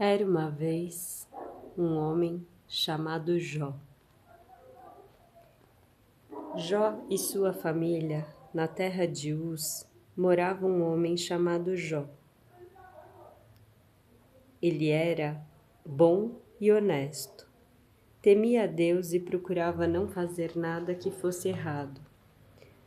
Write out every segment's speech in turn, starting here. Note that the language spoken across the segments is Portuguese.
Era uma vez um homem chamado Jó. Jó e sua família, na terra de Uz, morava um homem chamado Jó. Ele era bom e honesto, temia a Deus e procurava não fazer nada que fosse errado.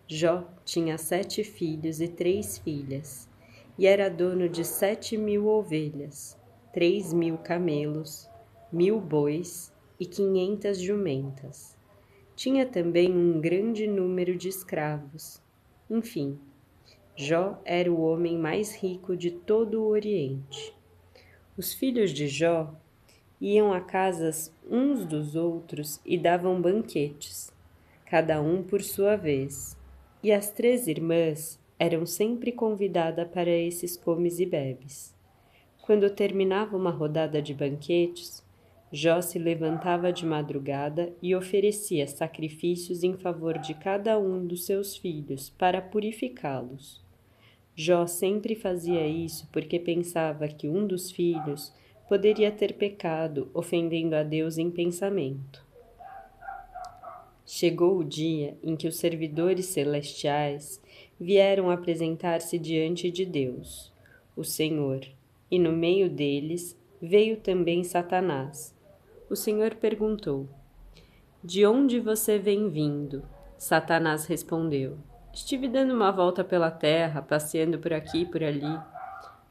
Jó tinha 7 filhos e 3 filhas, e era dono de 7.000 ovelhas, 3.000 camelos, 1.000 bois e 500 jumentas. Tinha também um grande número de escravos. Enfim, Jó era o homem mais rico de todo o Oriente. Os filhos de Jó iam a casas uns dos outros e davam banquetes, cada um por sua vez, e as 3 irmãs eram sempre convidadas para esses comes e bebes. Quando terminava uma rodada de banquetes, Jó se levantava de madrugada e oferecia sacrifícios em favor de cada um dos seus filhos para purificá-los. Jó sempre fazia isso porque pensava que um dos filhos poderia ter pecado, ofendendo a Deus em pensamento. Chegou o dia em que os servidores celestiais vieram apresentar-se diante de Deus, o Senhor, e no meio deles veio também Satanás. O Senhor perguntou: "De onde você vem vindo?" Satanás respondeu: "Estive dando uma volta pela terra, passeando por aqui e por ali."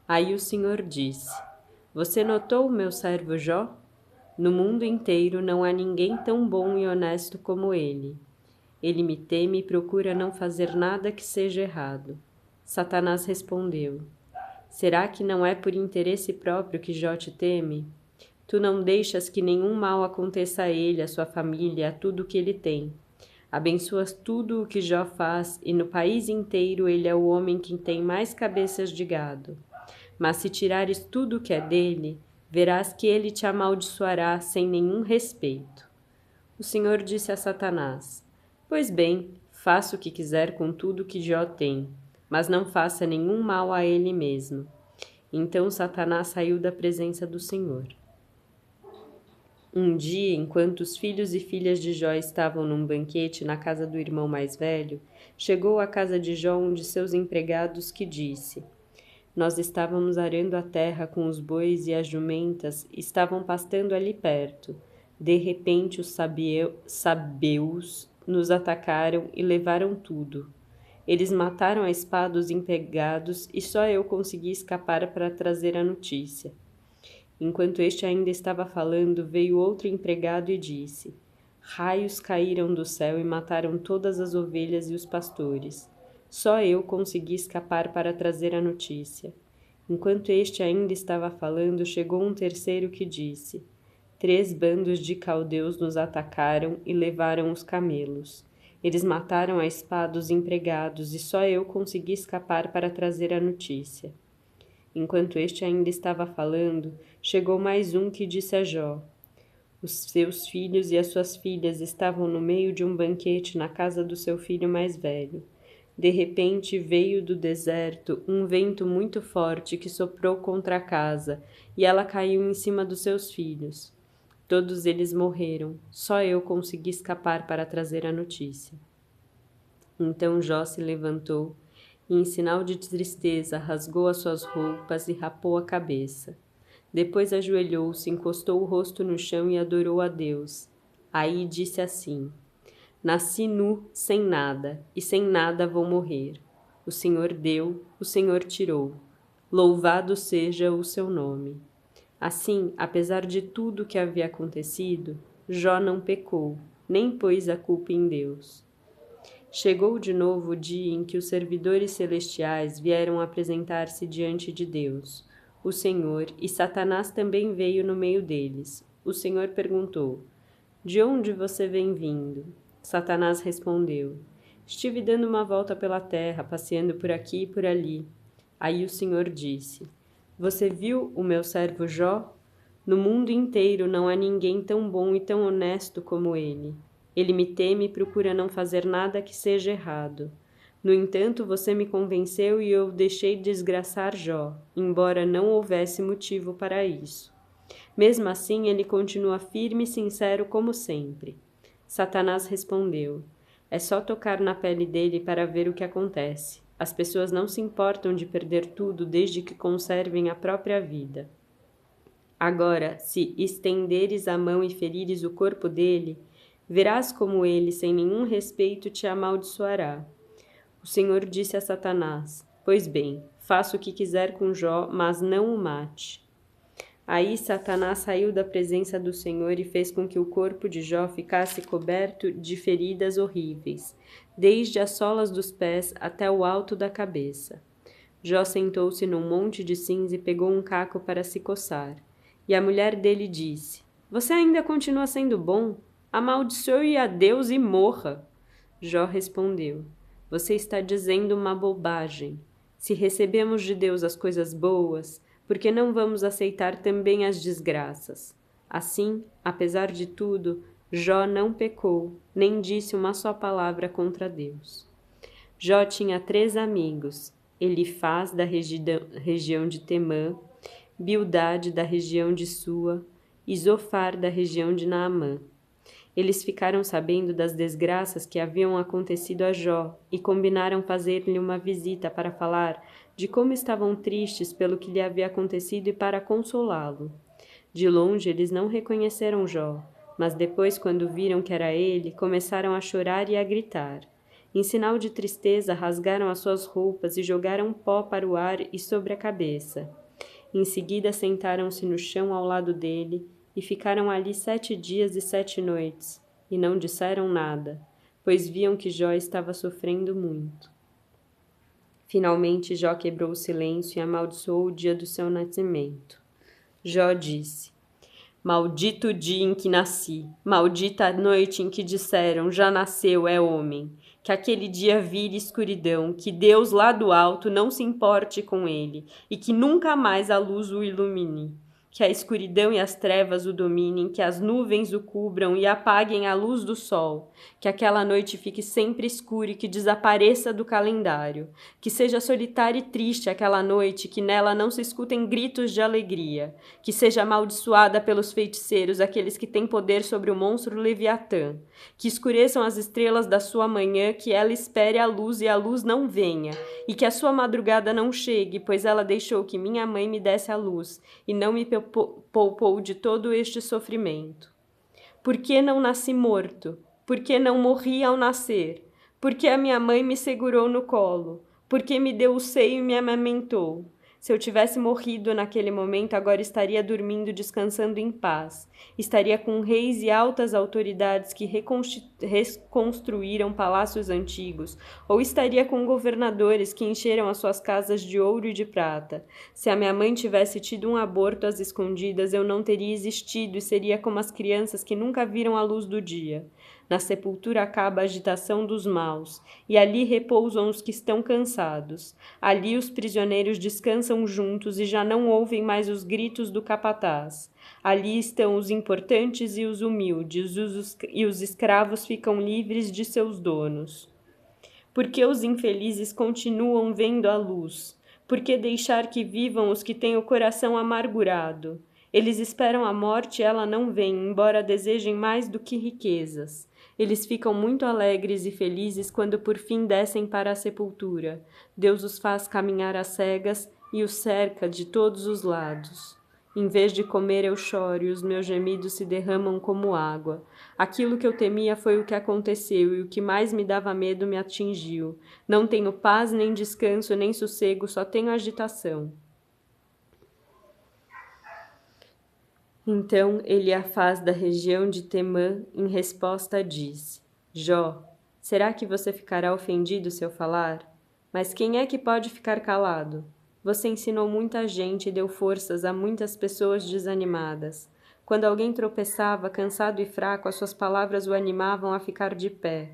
Aí o Senhor disse: "Você notou o meu servo Jó? No mundo inteiro não há ninguém tão bom e honesto como ele. Ele me teme e procura não fazer nada que seja errado." Satanás respondeu: "Será que não é por interesse próprio que Jó te teme? Tu não deixas que nenhum mal aconteça a ele, a sua família, a tudo o que ele tem. Abençoas tudo o que Jó faz, e no país inteiro ele é o homem que tem mais cabeças de gado. Mas se tirares tudo o que é dele, verás que ele te amaldiçoará sem nenhum respeito." O Senhor disse a Satanás: "Pois bem, faça o que quiser com tudo que Jó tem, mas não faça nenhum mal a ele mesmo." Então Satanás saiu da presença do Senhor. Um dia, enquanto os filhos e filhas de Jó estavam num banquete na casa do irmão mais velho, chegou à casa de Jó um de seus empregados que disse: "Nós estávamos arando a terra com os bois e as jumentas estavam pastando ali perto. De repente os sabeus nos atacaram e levaram tudo. Eles mataram a espada os empregados e só eu consegui escapar para trazer a notícia." Enquanto este ainda estava falando, veio outro empregado e disse: "Raios caíram do céu e mataram todas as ovelhas e os pastores. Só eu consegui escapar para trazer a notícia." Enquanto este ainda estava falando, chegou um terceiro que disse: "3 bandos de caldeus nos atacaram e levaram os camelos. Eles mataram a espada os empregados e só eu consegui escapar para trazer a notícia." Enquanto este ainda estava falando, chegou mais um que disse a Jó: "Os seus filhos e as suas filhas estavam no meio de um banquete na casa do seu filho mais velho. De repente veio do deserto um vento muito forte que soprou contra a casa, e ela caiu em cima dos seus filhos. Todos eles morreram, só eu consegui escapar para trazer a notícia." Então Jó se levantou e, em sinal de tristeza, rasgou as suas roupas e rapou a cabeça. Depois ajoelhou-se, encostou o rosto no chão e adorou a Deus. Aí disse assim: "Nasci nu, sem nada, e sem nada vou morrer. O Senhor deu, o Senhor tirou. Louvado seja o seu nome." Assim, apesar de tudo o que havia acontecido, Jó não pecou, nem pôs a culpa em Deus. Chegou de novo o dia em que os servidores celestiais vieram apresentar-se diante de Deus, o Senhor, e Satanás também veio no meio deles. O Senhor perguntou: "De onde você vem vindo?" Satanás respondeu: "Estive dando uma volta pela terra, passeando por aqui e por ali." Aí o Senhor disse: "Você viu o meu servo Jó? No mundo inteiro não há ninguém tão bom e tão honesto como ele. Ele me teme e procura não fazer nada que seja errado. No entanto, você me convenceu e eu deixei desgraçar Jó, embora não houvesse motivo para isso." Mesmo assim, ele continua firme e sincero como sempre. Satanás respondeu: é só tocar na pele dele para ver o que acontece. As pessoas não se importam de perder tudo desde que conservem a própria vida. Agora, se estenderes a mão e ferires o corpo dele, verás como ele, sem nenhum respeito, te amaldiçoará. O Senhor disse a Satanás: pois bem, faça o que quiser com Jó, mas não o mate. Aí Satanás saiu da presença do Senhor e fez com que o corpo de Jó ficasse coberto de feridas horríveis, desde as solas dos pés até o alto da cabeça. Jó sentou-se num monte de cinza e pegou um caco para se coçar. E a mulher dele disse: você ainda continua sendo bom? Amaldiçoe a Deus e morra. Jó respondeu: você está dizendo uma bobagem. Se recebemos de Deus as coisas boas, por que não vamos aceitar também as desgraças? Assim, apesar de tudo, Jó não pecou, nem disse uma só palavra contra Deus. Jó tinha 3 amigos: Elifaz, da região de Temã, Bildade, da região de Sua, e Zofar, da região de Naamã. Eles ficaram sabendo das desgraças que haviam acontecido a Jó e combinaram fazer-lhe uma visita para falar de como estavam tristes pelo que lhe havia acontecido e para consolá-lo. De longe eles não reconheceram Jó, mas depois, quando viram que era ele, começaram a chorar e a gritar. Em sinal de tristeza, rasgaram as suas roupas e jogaram pó para o ar e sobre a cabeça. Em seguida, sentaram-se no chão ao lado dele e ficaram ali 7 dias e 7 noites, e não disseram nada, pois viam que Jó estava sofrendo muito. Finalmente, Jó quebrou o silêncio e amaldiçoou o dia do seu nascimento. Jó disse: maldito o dia em que nasci, maldita a noite em que disseram, já nasceu, é homem. Que aquele dia vire escuridão, que Deus lá do alto não se importe com ele, e que nunca mais a luz o ilumine. Que a escuridão e as trevas o dominem, que as nuvens o cubram e apaguem a luz do sol, que aquela noite fique sempre escura e que desapareça do calendário, que seja solitária e triste aquela noite, que nela não se escutem gritos de alegria, que seja amaldiçoada pelos feiticeiros, aqueles que têm poder sobre o monstro Leviatã, que escureçam as estrelas da sua manhã, que ela espere a luz e a luz não venha, e que a sua madrugada não chegue, pois ela deixou que minha mãe me desse a luz, e não me poupou de todo este sofrimento. Por que não nasci morto? Por que não morri ao nascer? Por que a minha mãe me segurou no colo? Por que me deu o seio e me amamentou? Se eu tivesse morrido naquele momento, agora estaria dormindo, descansando em paz. Estaria com reis e altas autoridades que reconstruíram palácios antigos, ou estaria com governadores que encheram as suas casas de ouro e de prata. Se a minha mãe tivesse tido um aborto às escondidas, eu não teria existido e seria como as crianças que nunca viram a luz do dia. Na sepultura acaba a agitação dos maus, e ali repousam os que estão cansados. Ali os prisioneiros descansam juntos e já não ouvem mais os gritos do capataz. Ali estão os importantes e os humildes, e os escravos ficam livres de seus donos. Por que os infelizes continuam vendo a luz? Por que deixar que vivam os que têm o coração amargurado? Eles esperam a morte e ela não vem, embora desejem mais do que riquezas. Eles ficam muito alegres e felizes quando por fim descem para a sepultura. Deus os faz caminhar às cegas e os cerca de todos os lados. Em vez de comer, eu choro e os meus gemidos se derramam como água. Aquilo que eu temia foi o que aconteceu e o que mais me dava medo me atingiu. Não tenho paz, nem descanso, nem sossego, só tenho agitação. Então Eliafaz, da região de Temã, em resposta disse: Jó, será que você ficará ofendido se eu falar? Mas quem é que pode ficar calado? Você ensinou muita gente e deu forças a muitas pessoas desanimadas. Quando alguém tropeçava, cansado e fraco, as suas palavras o animavam a ficar de pé.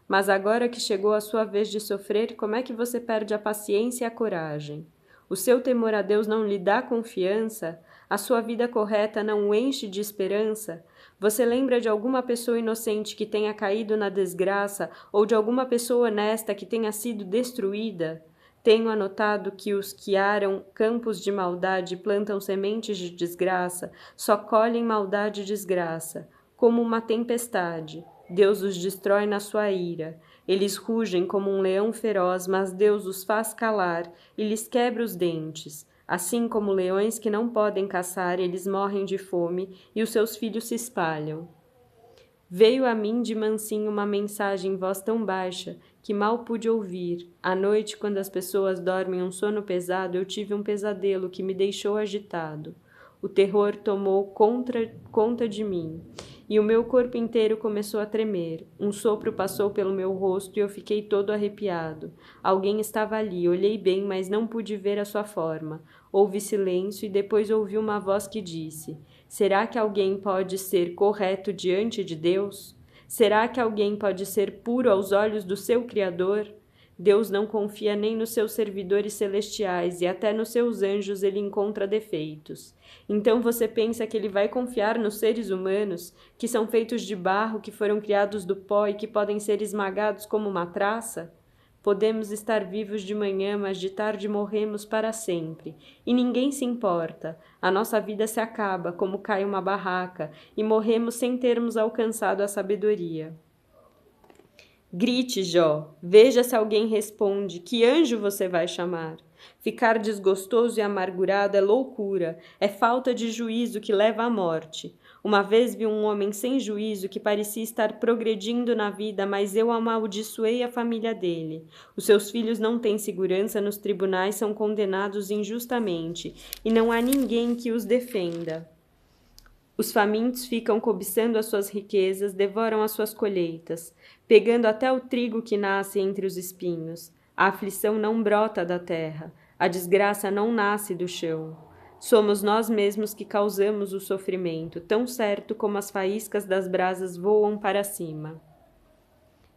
Mas agora que chegou a sua vez de sofrer, como é que você perde a paciência e a coragem? O seu temor a Deus não lhe dá confiança? A sua vida correta não o enche de esperança? Você lembra de alguma pessoa inocente que tenha caído na desgraça ou de alguma pessoa honesta que tenha sido destruída? Tenho anotado que os que aram campos de maldade e plantam sementes de desgraça só colhem maldade e desgraça, como uma tempestade. Deus os destrói na sua ira. Eles rugem como um leão feroz, mas Deus os faz calar e lhes quebra os dentes. Assim como leões que não podem caçar, eles morrem de fome e os seus filhos se espalham. Veio a mim de mansinho uma mensagem em voz tão baixa que mal pude ouvir. À noite, quando as pessoas dormem um sono pesado, eu tive um pesadelo que me deixou agitado. O terror tomou conta de mim, e o meu corpo inteiro começou a tremer. Um sopro passou pelo meu rosto e eu fiquei todo arrepiado. Alguém estava ali, olhei bem, mas não pude ver a sua forma. Houve silêncio e depois ouvi uma voz que disse: será que alguém pode ser correto diante de Deus? Será que alguém pode ser puro aos olhos do seu Criador? Deus não confia nem nos seus servidores celestiais e até nos seus anjos ele encontra defeitos. Então você pensa que ele vai confiar nos seres humanos, que são feitos de barro, que foram criados do pó e que podem ser esmagados como uma traça? Podemos estar vivos de manhã, mas de tarde morremos para sempre. E ninguém se importa. A nossa vida se acaba, como cai uma barraca, e morremos sem termos alcançado a sabedoria. Grite, Jó. Veja se alguém responde. Que anjo você vai chamar? Ficar desgostoso e amargurado é loucura, é falta de juízo que leva à morte. Uma vez vi um homem sem juízo que parecia estar progredindo na vida, mas eu amaldiçoei a família dele. Os seus filhos não têm segurança nos tribunais, são condenados injustamente, e não há ninguém que os defenda. Os famintos ficam cobiçando as suas riquezas, devoram as suas colheitas, pegando até o trigo que nasce entre os espinhos. A aflição não brota da terra, a desgraça não nasce do chão. Somos nós mesmos que causamos o sofrimento, tão certo como as faíscas das brasas voam para cima.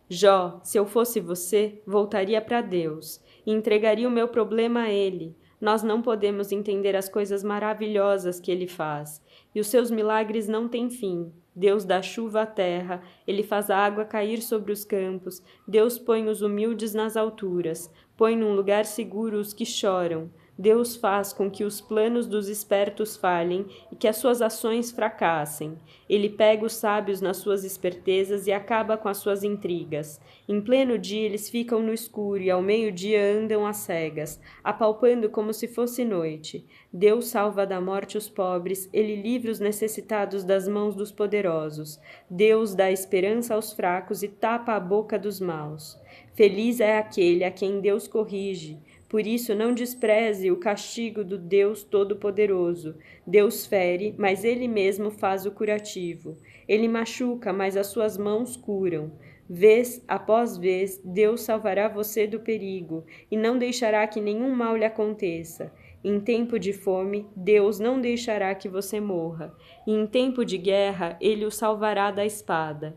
Jó, se eu fosse você, voltaria para Deus e entregaria o meu problema a Ele. Nós não podemos entender as coisas maravilhosas que Ele faz, e os seus milagres não têm fim. Deus dá chuva à terra, Ele faz a água cair sobre os campos, Deus põe os humildes nas alturas, põe num lugar seguro os que choram. Deus faz com que os planos dos espertos falhem e que as suas ações fracassem. Ele pega os sábios nas suas espertezas e acaba com as suas intrigas. Em pleno dia eles ficam no escuro e ao meio-dia andam às cegas, apalpando como se fosse noite. Deus salva da morte os pobres, ele livra os necessitados das mãos dos poderosos. Deus dá esperança aos fracos e tapa a boca dos maus. Feliz é aquele a quem Deus corrige. Por isso, não despreze o castigo do Deus Todo-Poderoso. Deus fere, mas Ele mesmo faz o curativo. Ele machuca, mas as suas mãos curam. Vez após vez, Deus salvará você do perigo e não deixará que nenhum mal lhe aconteça. Em tempo de fome, Deus não deixará que você morra. E em tempo de guerra, Ele o salvará da espada.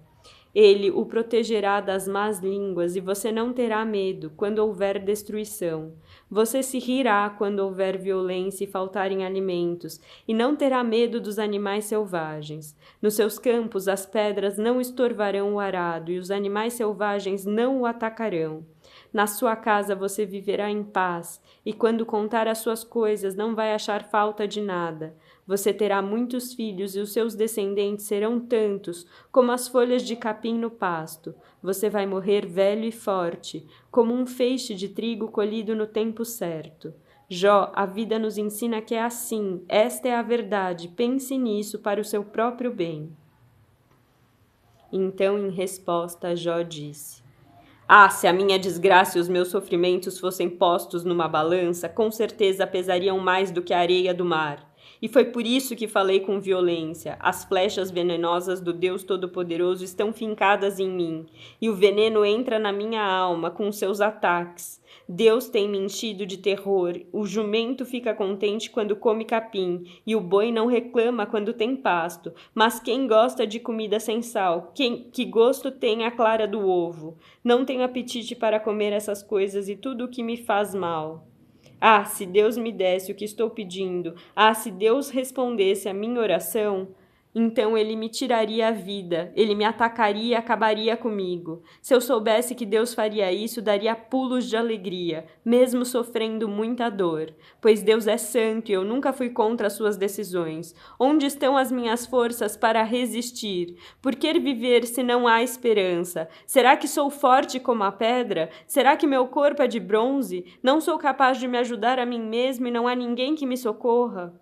Ele o protegerá das más línguas e você não terá medo quando houver destruição. Você se rirá quando houver violência e faltarem alimentos, e não terá medo dos animais selvagens. Nos seus campos as pedras não estorvarão o arado e os animais selvagens não o atacarão. Na sua casa você viverá em paz, e quando contar as suas coisas não vai achar falta de nada. Você terá muitos filhos e os seus descendentes serão tantos como as folhas de capim no pasto. Você vai morrer velho e forte, como um feixe de trigo colhido no tempo certo. Jó, a vida nos ensina que é assim, esta é a verdade, pense nisso para o seu próprio bem. Então, em resposta, Jó disse: Ah, se a minha desgraça e os meus sofrimentos fossem postos numa balança, com certeza pesariam mais do que a areia do mar. E foi por isso que falei com violência. As flechas venenosas do Deus Todo-Poderoso estão fincadas em mim, e o veneno entra na minha alma com seus ataques. Deus tem me enchido de terror. O jumento fica contente quando come capim, e o boi não reclama quando tem pasto. Mas quem gosta de comida sem sal? Que gosto tem a clara do ovo? Não tenho apetite para comer essas coisas e tudo o que me faz mal. Ah, se Deus me desse o que estou pedindo! Ah, se Deus respondesse a minha oração! Então ele me tiraria a vida, ele me atacaria e acabaria comigo. Se eu soubesse que Deus faria isso, daria pulos de alegria, mesmo sofrendo muita dor. Pois Deus é santo e eu nunca fui contra as suas decisões. Onde estão as minhas forças para resistir? Por que viver se não há esperança? Será que sou forte como a pedra? Será que meu corpo é de bronze? Não sou capaz de me ajudar a mim mesmo e não há ninguém que me socorra?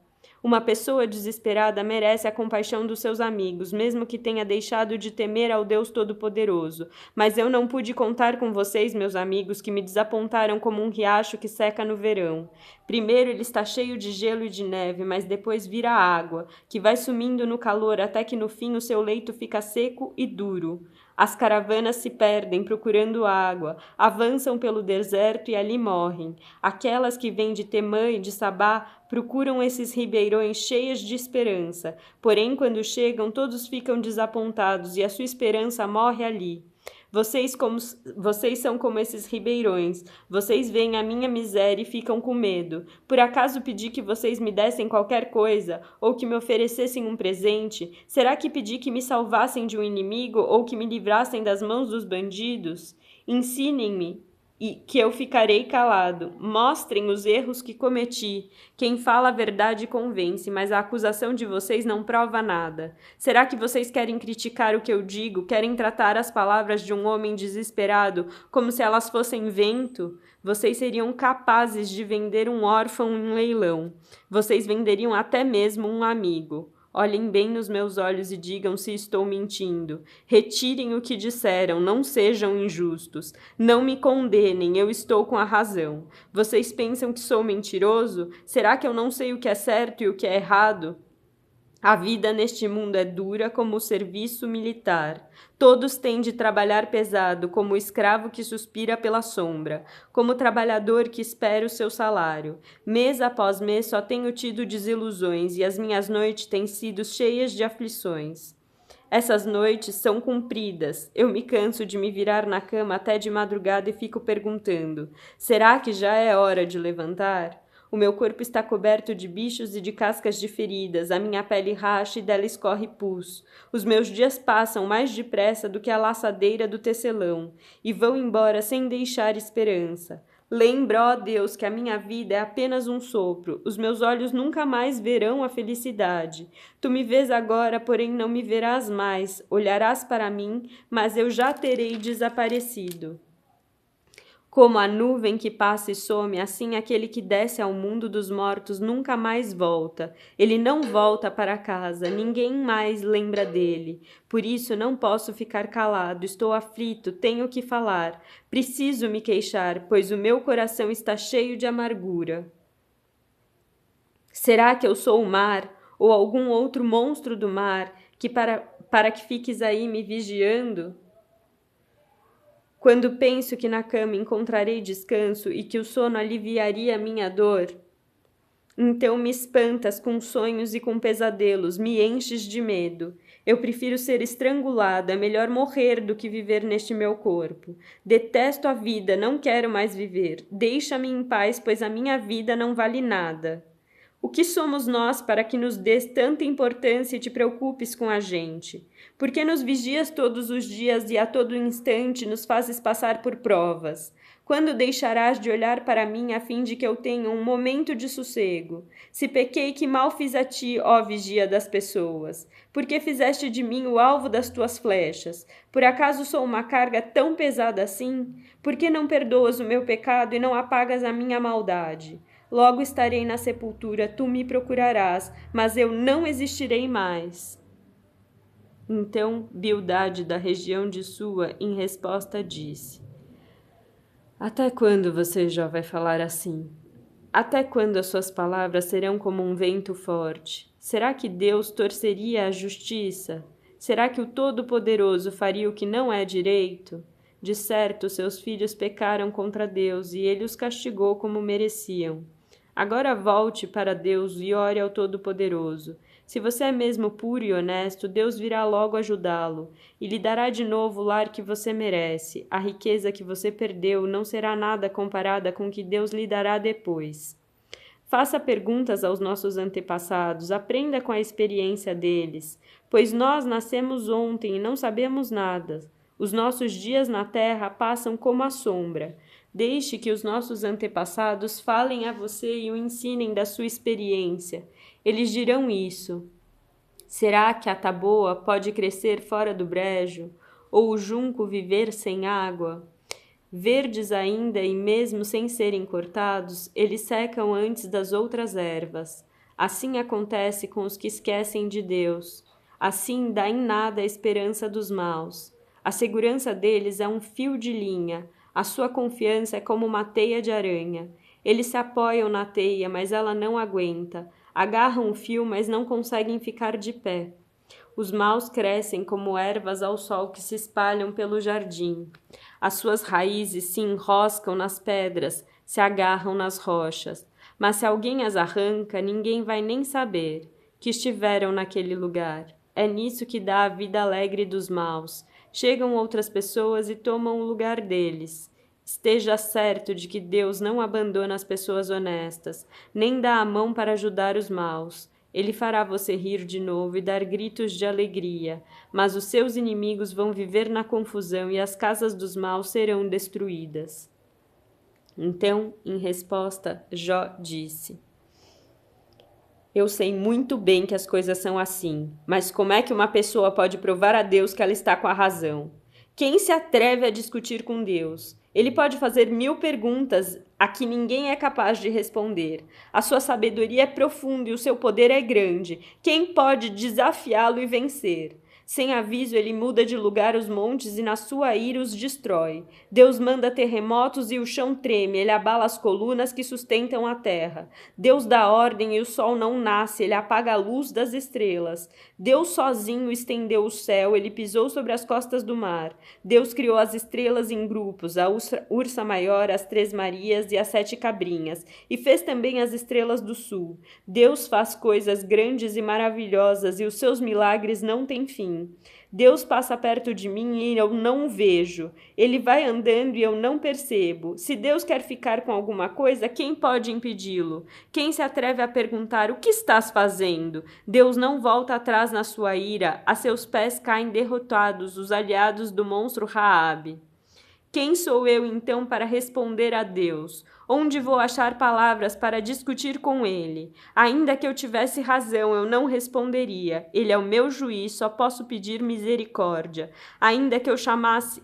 Uma pessoa desesperada merece a compaixão dos seus amigos, mesmo que tenha deixado de temer ao Deus Todo-Poderoso. Mas eu não pude contar com vocês, meus amigos, que me desapontaram como um riacho que seca no verão. Primeiro ele está cheio de gelo e de neve, mas depois vira água, que vai sumindo no calor até que no fim o seu leito fica seco e duro. As caravanas se perdem procurando água, avançam pelo deserto e ali morrem. Aquelas que vêm de Temã e de Sabá procuram esses ribeirões cheias de esperança, porém quando chegam todos ficam desapontados e a sua esperança morre ali. Vocês são como esses ribeirões. Vocês veem a minha miséria e ficam com medo. Por acaso pedi que vocês me dessem qualquer coisa, ou que me oferecessem um presente? Será que pedi que me salvassem de um inimigo, ou que me livrassem das mãos dos bandidos? Ensinem-me e que eu ficarei calado. Mostrem os erros que cometi. Quem fala a verdade convence, mas a acusação de vocês não prova nada. Será que vocês querem criticar o que eu digo? Querem tratar as palavras de um homem desesperado como se elas fossem vento? Vocês seriam capazes de vender um órfão em leilão. Vocês venderiam até mesmo um amigo. Olhem bem nos meus olhos e digam se estou mentindo. Retirem o que disseram, não sejam injustos. Não me condenem, eu estou com a razão. Vocês pensam que sou mentiroso? Será que eu não sei o que é certo e o que é errado? A vida neste mundo é dura como o serviço militar. Todos têm de trabalhar pesado, como o escravo que suspira pela sombra, como o trabalhador que espera o seu salário. Mês após mês só tenho tido desilusões e as minhas noites têm sido cheias de aflições. Essas noites são compridas. Eu me canso de me virar na cama até de madrugada e fico perguntando: será que já é hora de levantar? O meu corpo está coberto de bichos e de cascas de feridas, a minha pele racha e dela escorre pus. Os meus dias passam mais depressa do que a laçadeira do tecelão, e vão embora sem deixar esperança. Lembra, ó Deus, que a minha vida é apenas um sopro, os meus olhos nunca mais verão a felicidade. Tu me vês agora, porém não me verás mais, olharás para mim, mas eu já terei desaparecido. Como a nuvem que passa e some, assim aquele que desce ao mundo dos mortos nunca mais volta. Ele não volta para casa, ninguém mais lembra dele. Por isso não posso ficar calado, estou aflito, tenho que falar. Preciso me queixar, pois o meu coração está cheio de amargura. Será que eu sou o mar, ou algum outro monstro do mar, que para que fiques aí me vigiando? Quando penso que na cama encontrarei descanso e que o sono aliviaria a minha dor, então me espantas com sonhos e com pesadelos, me enches de medo. Eu prefiro ser estrangulada, é melhor morrer do que viver neste meu corpo. Detesto a vida, não quero mais viver. Deixa-me em paz, pois a minha vida não vale nada. O que somos nós para que nos dês tanta importância e te preocupes com a gente? Por que nos vigias todos os dias e a todo instante nos fazes passar por provas? Quando deixarás de olhar para mim a fim de que eu tenha um momento de sossego? Se pequei, que mal fiz a ti, ó vigia das pessoas? Por que fizeste de mim o alvo das tuas flechas? Por acaso sou uma carga tão pesada assim? Por que não perdoas o meu pecado e não apagas a minha maldade? Logo estarei na sepultura, tu me procurarás, mas eu não existirei mais. Então Bildade, da região de Sua, em resposta disse: até quando você já vai falar assim? Até quando as suas palavras serão como um vento forte? Será que Deus torceria a justiça? Será que o Todo-Poderoso faria o que não é direito? De certo, seus filhos pecaram contra Deus e ele os castigou como mereciam. Agora volte para Deus e ore ao Todo-Poderoso. Se você é mesmo puro e honesto, Deus virá logo ajudá-lo e lhe dará de novo o lar que você merece. A riqueza que você perdeu não será nada comparada com o que Deus lhe dará depois. Faça perguntas aos nossos antepassados, aprenda com a experiência deles, pois nós nascemos ontem e não sabemos nada. Os nossos dias na terra passam como a sombra. Deixe que os nossos antepassados falem a você e o ensinem da sua experiência. Eles dirão isso. Será que a taboa pode crescer fora do brejo? Ou o junco viver sem água? Verdes ainda e mesmo sem serem cortados, eles secam antes das outras ervas. Assim acontece com os que esquecem de Deus. Assim dá em nada a esperança dos maus. A segurança deles é um fio de linha, a sua confiança é como uma teia de aranha. Eles se apoiam na teia, mas ela não aguenta. Agarram o fio, mas não conseguem ficar de pé. Os maus crescem como ervas ao sol que se espalham pelo jardim. As suas raízes se enroscam nas pedras, se agarram nas rochas. Mas se alguém as arranca, ninguém vai nem saber que estiveram naquele lugar. É nisso que dá a vida alegre dos maus. Chegam outras pessoas e tomam o lugar deles. Esteja certo de que Deus não abandona as pessoas honestas, nem dá a mão para ajudar os maus. Ele fará você rir de novo e dar gritos de alegria, mas os seus inimigos vão viver na confusão e as casas dos maus serão destruídas. Então, em resposta, Jó disse: Eu sei muito bem que as coisas são assim, mas como é que uma pessoa pode provar a Deus que ela está com a razão? Quem se atreve a discutir com Deus? Ele pode fazer 1000 perguntas a que ninguém é capaz de responder. A sua sabedoria é profunda e o seu poder é grande. Quem pode desafiá-lo e vencer? Sem aviso, ele muda de lugar os montes e na sua ira os destrói. Deus manda terremotos e o chão treme, ele abala as colunas que sustentam a terra. Deus dá ordem e o sol não nasce, ele apaga a luz das estrelas. Deus sozinho estendeu o céu, ele pisou sobre as costas do mar. Deus criou as estrelas em grupos, a ursa maior, as 3 Marias e as 7 cabrinhas, e fez também as estrelas do sul. Deus faz coisas grandes e maravilhosas e os seus milagres não têm fim. Deus passa perto de mim e eu não o vejo. Ele vai andando e eu não percebo. Se Deus quer ficar com alguma coisa, quem pode impedi-lo? Quem se atreve a perguntar: o que estás fazendo? Deus não volta atrás na sua ira. A seus pés caem derrotados os aliados do monstro Raabe. Quem sou eu, então, para responder a Deus? Onde vou achar palavras para discutir com ele? Ainda que eu tivesse razão, eu não responderia. Ele é o meu juiz, só posso pedir misericórdia. Ainda que eu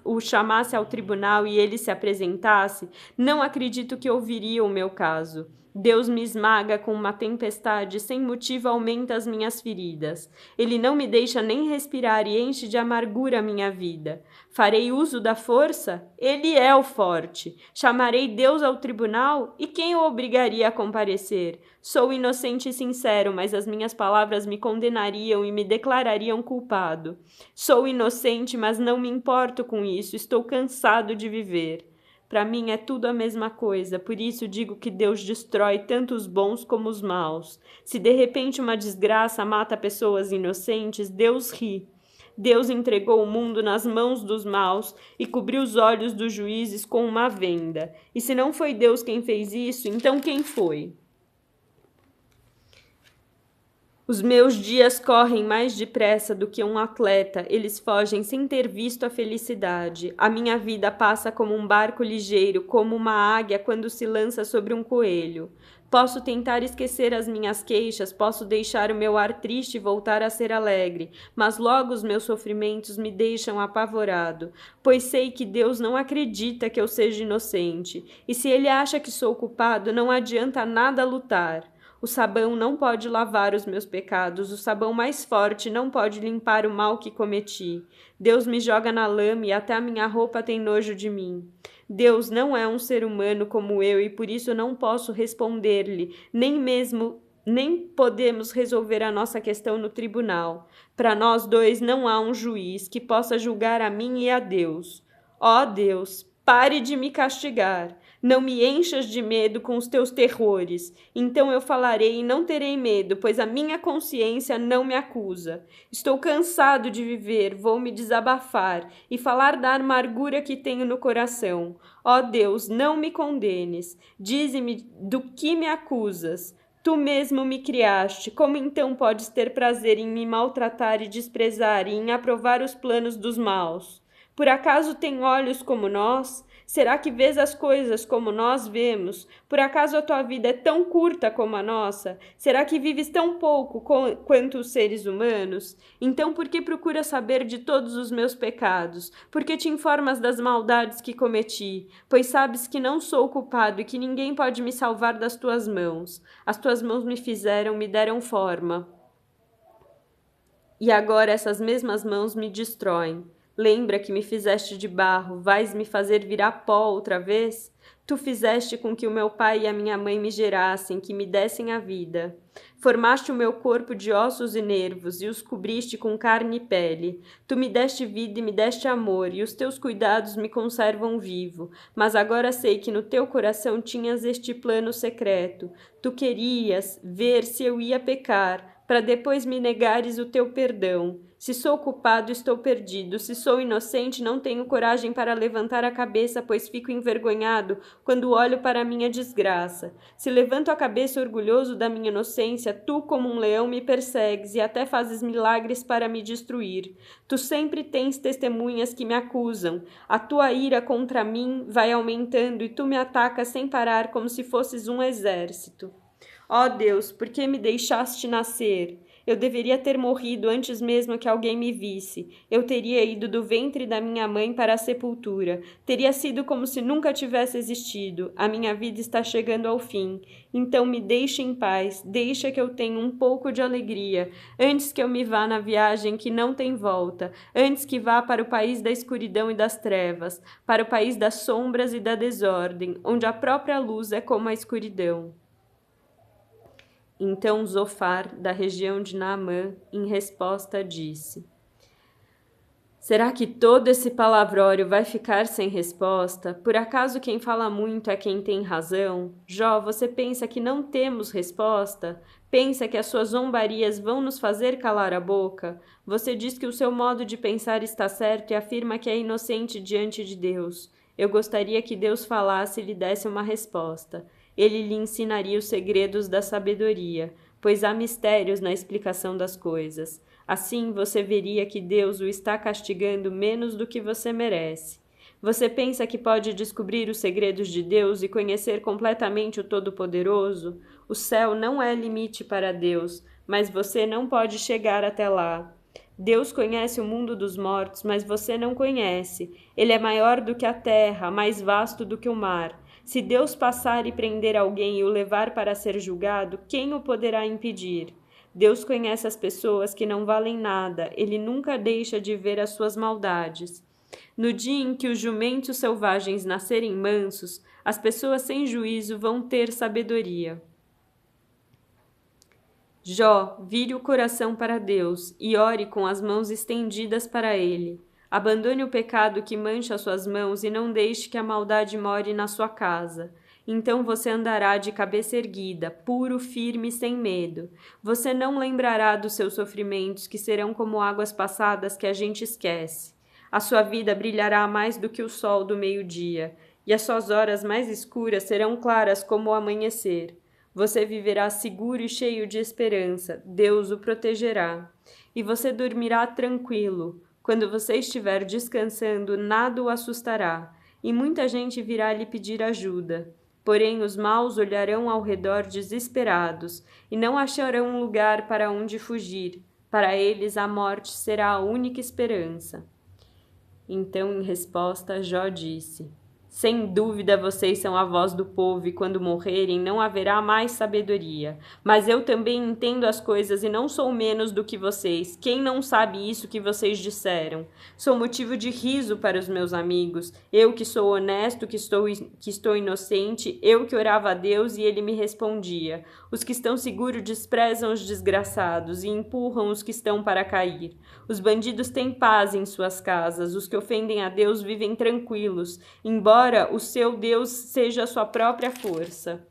o chamasse ao tribunal e ele se apresentasse, não acredito que ouviria o meu caso. Deus me esmaga com uma tempestade, sem motivo aumenta as minhas feridas. Ele não me deixa nem respirar e enche de amargura a minha vida. Farei uso da força? Ele é o forte. Chamarei Deus ao tribunal? E quem o obrigaria a comparecer? Sou inocente e sincero, mas as minhas palavras me condenariam e me declarariam culpado. Sou inocente, mas não me importo com isso. Estou cansado de viver. Para mim é tudo a mesma coisa, por isso digo que Deus destrói tanto os bons como os maus. Se de repente uma desgraça mata pessoas inocentes, Deus ri. Deus entregou o mundo nas mãos dos maus e cobriu os olhos dos juízes com uma venda. E se não foi Deus quem fez isso, então quem foi? Os meus dias correm mais depressa do que um atleta, eles fogem sem ter visto a felicidade. A minha vida passa como um barco ligeiro, como uma águia quando se lança sobre um coelho. Posso tentar esquecer as minhas queixas, posso deixar o meu ar triste e voltar a ser alegre, mas logo os meus sofrimentos me deixam apavorado, pois sei que Deus não acredita que eu seja inocente, e se Ele acha que sou culpado, não adianta nada lutar. O sabão não pode lavar os meus pecados, o sabão mais forte não pode limpar o mal que cometi. Deus me joga na lama e até a minha roupa tem nojo de mim. Deus não é um ser humano como eu e por isso não posso responder-lhe, nem podemos resolver a nossa questão no tribunal. Para nós dois não há um juiz que possa julgar a mim e a Deus. Ó Deus, Pare de me castigar. Não me enchas de medo com os teus terrores. Então eu falarei e não terei medo, pois a minha consciência não me acusa. Estou cansado de viver, vou me desabafar e falar da amargura que tenho no coração. Ó Deus, não me condenes. Dize-me do que me acusas. Tu mesmo me criaste, como então podes ter prazer em me maltratar e desprezar e em aprovar os planos dos maus? Por acaso tem olhos como nós? Será que vês as coisas como nós vemos? Por acaso a tua vida é tão curta como a nossa? Será que vives tão pouco quanto os seres humanos? Então por que procuras saber de todos os meus pecados? Por que te informas das maldades que cometi? Pois sabes que não sou culpado e que ninguém pode me salvar das tuas mãos. As tuas mãos me fizeram, me deram forma. E agora essas mesmas mãos me destroem. Lembra que me fizeste de barro, vais me fazer virar pó outra vez? Tu fizeste com que o meu pai e a minha mãe me gerassem, que me dessem a vida. Formaste o meu corpo de ossos e nervos e os cobriste com carne e pele. Tu me deste vida e me deste amor, e os teus cuidados me conservam vivo. Mas agora sei que no teu coração tinhas este plano secreto. Tu querias ver se eu ia pecar, para depois me negares o teu perdão. Se sou culpado, estou perdido. Se sou inocente, não tenho coragem para levantar a cabeça, pois fico envergonhado quando olho para a minha desgraça. Se levanto a cabeça orgulhoso da minha inocência, tu, como um leão, me persegues e até fazes milagres para me destruir. Tu sempre tens testemunhas que me acusam. A tua ira contra mim vai aumentando e tu me atacas sem parar como se fosses um exército. Ó Deus, por que me deixaste nascer? Eu deveria ter morrido antes mesmo que alguém me visse. Eu teria ido do ventre da minha mãe para a sepultura. Teria sido como se nunca tivesse existido. A minha vida está chegando ao fim. Então me deixe em paz. Deixa que eu tenha um pouco de alegria. Antes que eu me vá na viagem que não tem volta. Antes que vá para o país da escuridão e das trevas. Para o país das sombras e da desordem, onde a própria luz é como a escuridão. Então Zofar, da região de Naamã, em resposta disse: Será que todo esse palavrório vai ficar sem resposta? Por acaso quem fala muito é quem tem razão? Jó, você pensa que não temos resposta? Pensa que as suas zombarias vão nos fazer calar a boca? Você diz que o seu modo de pensar está certo e afirma que é inocente diante de Deus. Eu gostaria que Deus falasse e lhe desse uma resposta. Ele lhe ensinaria os segredos da sabedoria, pois há mistérios na explicação das coisas. Assim você veria que Deus o está castigando menos do que você merece. Você pensa que pode descobrir os segredos de Deus e conhecer completamente o Todo-Poderoso? O céu não é limite para Deus, mas você não pode chegar até lá. Deus conhece o mundo dos mortos, mas você não conhece. Ele é maior do que a terra, mais vasto do que o mar. Se Deus passar e prender alguém e o levar para ser julgado, quem o poderá impedir? Deus conhece as pessoas que não valem nada, ele nunca deixa de ver as suas maldades. No dia em que os jumentos selvagens nascerem mansos, as pessoas sem juízo vão ter sabedoria. Jó, vire o coração para Deus e ore com as mãos estendidas para ele. Abandone o pecado que mancha suas mãos e não deixe que a maldade more na sua casa. Então você andará de cabeça erguida, puro, firme e sem medo. Você não lembrará dos seus sofrimentos, que serão como águas passadas que a gente esquece. A sua vida brilhará mais do que o sol do meio-dia, e as suas horas mais escuras serão claras como o amanhecer. Você viverá seguro e cheio de esperança, Deus o protegerá. E você dormirá tranquilo. Quando você estiver descansando, nada o assustará, e muita gente virá lhe pedir ajuda. Porém, os maus olharão ao redor desesperados, e não acharão lugar para onde fugir. Para eles, a morte será a única esperança. Então, em resposta, Jó disse: Sem dúvida vocês são a voz do povo e quando morrerem não haverá mais sabedoria. Mas eu também entendo as coisas e não sou menos do que vocês. Quem não sabe isso que vocês disseram? Sou motivo de riso para os meus amigos. Eu que sou honesto, que estou inocente, eu que orava a Deus e ele me respondia. Os que estão seguros desprezam os desgraçados e empurram os que estão para cair. Os bandidos têm paz em suas casas, os que ofendem a Deus vivem tranquilos, embora embora o seu Deus seja a sua própria força.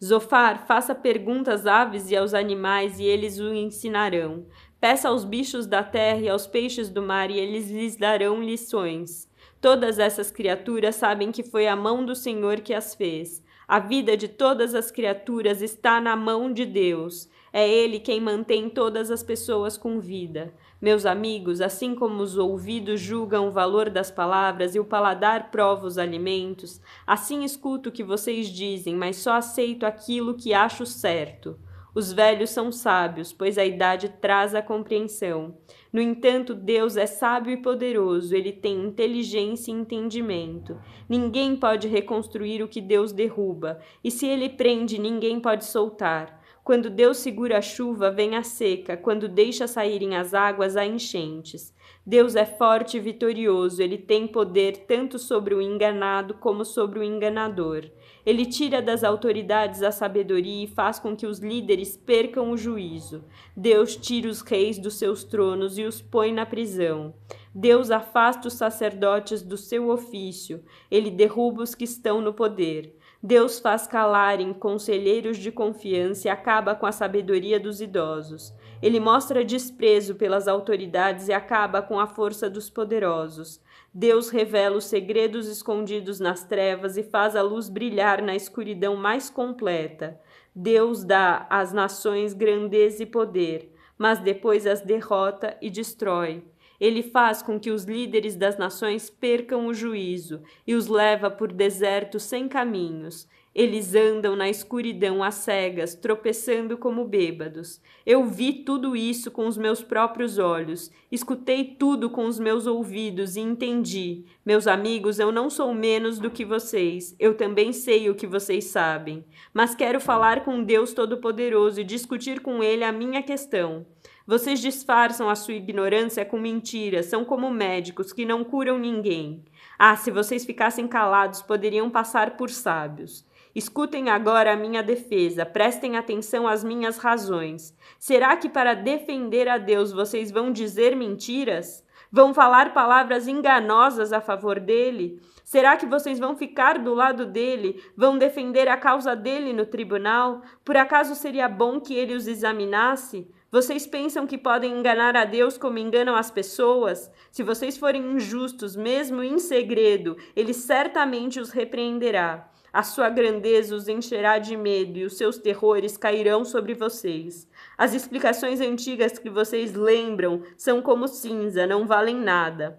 Zofar, faça perguntas às aves e aos animais, e eles o ensinarão. Peça aos bichos da terra e aos peixes do mar, e eles lhes darão lições. Todas essas criaturas sabem que foi a mão do Senhor que as fez. A vida de todas as criaturas está na mão de Deus. É Ele quem mantém todas as pessoas com vida. Meus amigos, assim como os ouvidos julgam o valor das palavras e o paladar prova os alimentos, assim escuto o que vocês dizem, mas só aceito aquilo que acho certo. Os velhos são sábios, pois a idade traz a compreensão. No entanto, Deus é sábio e poderoso, ele tem inteligência e entendimento. Ninguém pode reconstruir o que Deus derruba, e se ele prende, ninguém pode soltar. Quando Deus segura a chuva, vem a seca. Quando deixa saírem as águas, há enchentes. Deus é forte e vitorioso. Ele tem poder tanto sobre o enganado como sobre o enganador. Ele tira das autoridades a sabedoria e faz com que os líderes percam o juízo. Deus tira os reis dos seus tronos e os põe na prisão. Deus afasta os sacerdotes do seu ofício. Ele derruba os que estão no poder. Deus faz calarem conselheiros de confiança e acaba com a sabedoria dos idosos. Ele mostra desprezo pelas autoridades e acaba com a força dos poderosos. Deus revela os segredos escondidos nas trevas e faz a luz brilhar na escuridão mais completa. Deus dá às nações grandeza e poder, mas depois as derrota e destrói. Ele faz com que os líderes das nações percam o juízo e os leva por desertos sem caminhos. Eles andam na escuridão às cegas, tropeçando como bêbados. Eu vi tudo isso com os meus próprios olhos, escutei tudo com os meus ouvidos e entendi. Meus amigos, eu não sou menos do que vocês, eu também sei o que vocês sabem. Mas quero falar com Deus Todo-Poderoso e discutir com Ele a minha questão. Vocês disfarçam a sua ignorância com mentiras, são como médicos que não curam ninguém. Ah, se vocês ficassem calados, poderiam passar por sábios. Escutem agora a minha defesa, prestem atenção às minhas razões. Será que para defender a Deus vocês vão dizer mentiras? Vão falar palavras enganosas a favor dele? Será que vocês vão ficar do lado dele? Vão defender a causa dele no tribunal? Por acaso seria bom que ele os examinasse? Vocês pensam que podem enganar a Deus como enganam as pessoas? Se vocês forem injustos, mesmo em segredo, ele certamente os repreenderá. A sua grandeza os encherá de medo e os seus terrores cairão sobre vocês. As explicações antigas que vocês lembram são como cinza, não valem nada.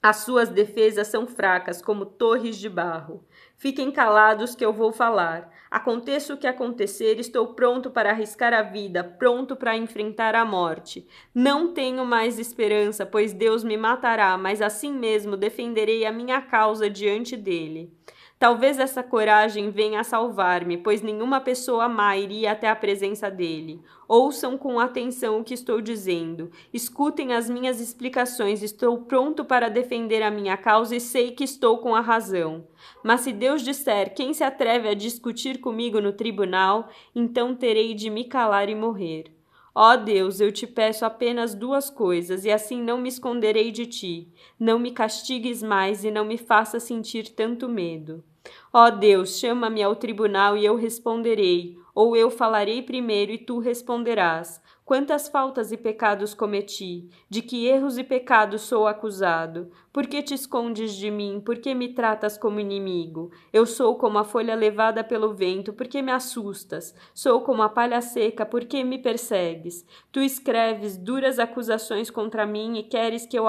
As suas defesas são fracas, como torres de barro. Fiquem calados que eu vou falar. Aconteça o que acontecer, estou pronto para arriscar a vida, pronto para enfrentar a morte. Não tenho mais esperança, pois Deus me matará, mas assim mesmo defenderei a minha causa diante dele. Talvez essa coragem venha a salvar-me, pois nenhuma pessoa má iria até a presença dele. Ouçam com atenção o que estou dizendo. Escutem as minhas explicações. Estou pronto para defender a minha causa e sei que estou com a razão. Mas se Deus disser quem se atreve a discutir comigo no tribunal, então terei de me calar e morrer. Ó Deus, eu te peço apenas duas coisas, e assim não me esconderei de ti. Não me castigues mais e não me faça sentir tanto medo. Ó Deus, chama-me ao tribunal e eu responderei, ou eu falarei primeiro e tu responderás. Quantas faltas e pecados cometi? De que erros e pecados sou acusado? Por que te escondes de mim? Por que me tratas como inimigo? Eu sou como a folha levada pelo vento, por que me assustas? Sou como a palha seca, por que me persegues? Tu escreves duras acusações contra mim e queres que eu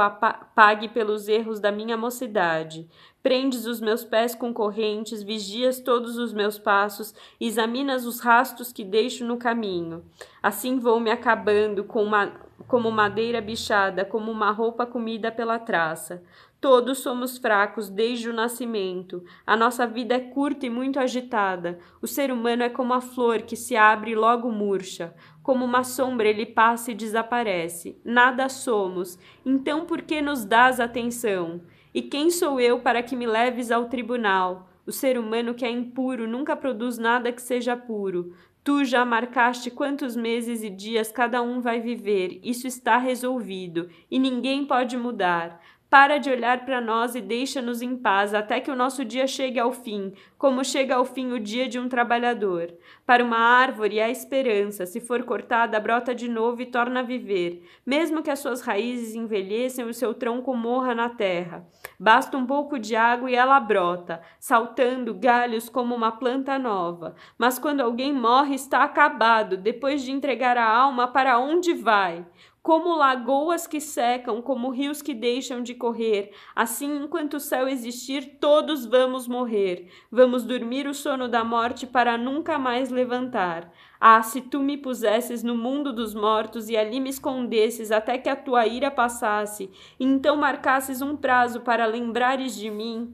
pague pelos erros da minha mocidade. Prendes os meus pés com correntes, vigias todos os meus passos, examinas os rastros que deixo no caminho. Assim vou me acabando como madeira bichada, como uma roupa comida pela traça. Todos somos fracos desde o nascimento. A nossa vida é curta e muito agitada. O ser humano é como a flor que se abre e logo murcha. Como uma sombra ele passa e desaparece. Nada somos. Então por que nos dás atenção? E quem sou eu para que me leves ao tribunal? O ser humano que é impuro nunca produz nada que seja puro. Tu já marcaste quantos meses e dias cada um vai viver. Isso está resolvido, e ninguém pode mudar. Para de olhar para nós e deixa-nos em paz, até que o nosso dia chegue ao fim, como chega ao fim o dia de um trabalhador. Para uma árvore há esperança, se for cortada, brota de novo e torna a viver, mesmo que as suas raízes envelheçam e o seu tronco morra na terra. Basta um pouco de água e ela brota, saltando galhos como uma planta nova. Mas quando alguém morre, está acabado, depois de entregar a alma, para onde vai? Como lagoas que secam, como rios que deixam de correr, assim enquanto o céu existir, todos vamos morrer. Vamos dormir o sono da morte para nunca mais levantar. Ah, se tu me pusesses no mundo dos mortos e ali me escondesses até que a tua ira passasse, e então marcasses um prazo para lembrares de mim.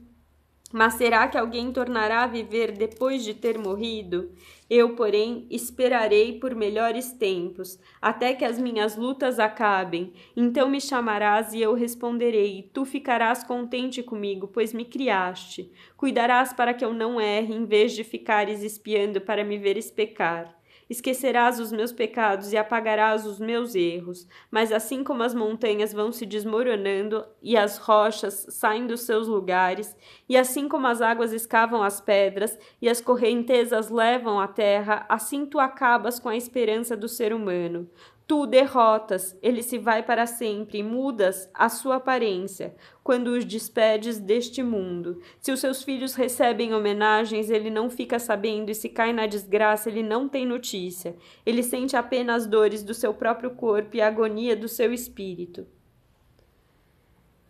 Mas será que alguém tornará a viver depois de ter morrido? Eu, porém, esperarei por melhores tempos, até que as minhas lutas acabem. Então me chamarás e eu responderei, e tu ficarás contente comigo, pois me criaste. Cuidarás para que eu não erre, em vez de ficares espiando para me veres pecar. Esquecerás os meus pecados e apagarás os meus erros, mas assim como as montanhas vão se desmoronando e as rochas saem dos seus lugares, e assim como as águas escavam as pedras e as correntezas levam a terra, assim tu acabas com a esperança do ser humano. Tu derrotas, ele se vai para sempre, e mudas a sua aparência, quando os despedes deste mundo. Se os seus filhos recebem homenagens, ele não fica sabendo, e se cai na desgraça, ele não tem notícia. Ele sente apenas dores do seu próprio corpo e a agonia do seu espírito.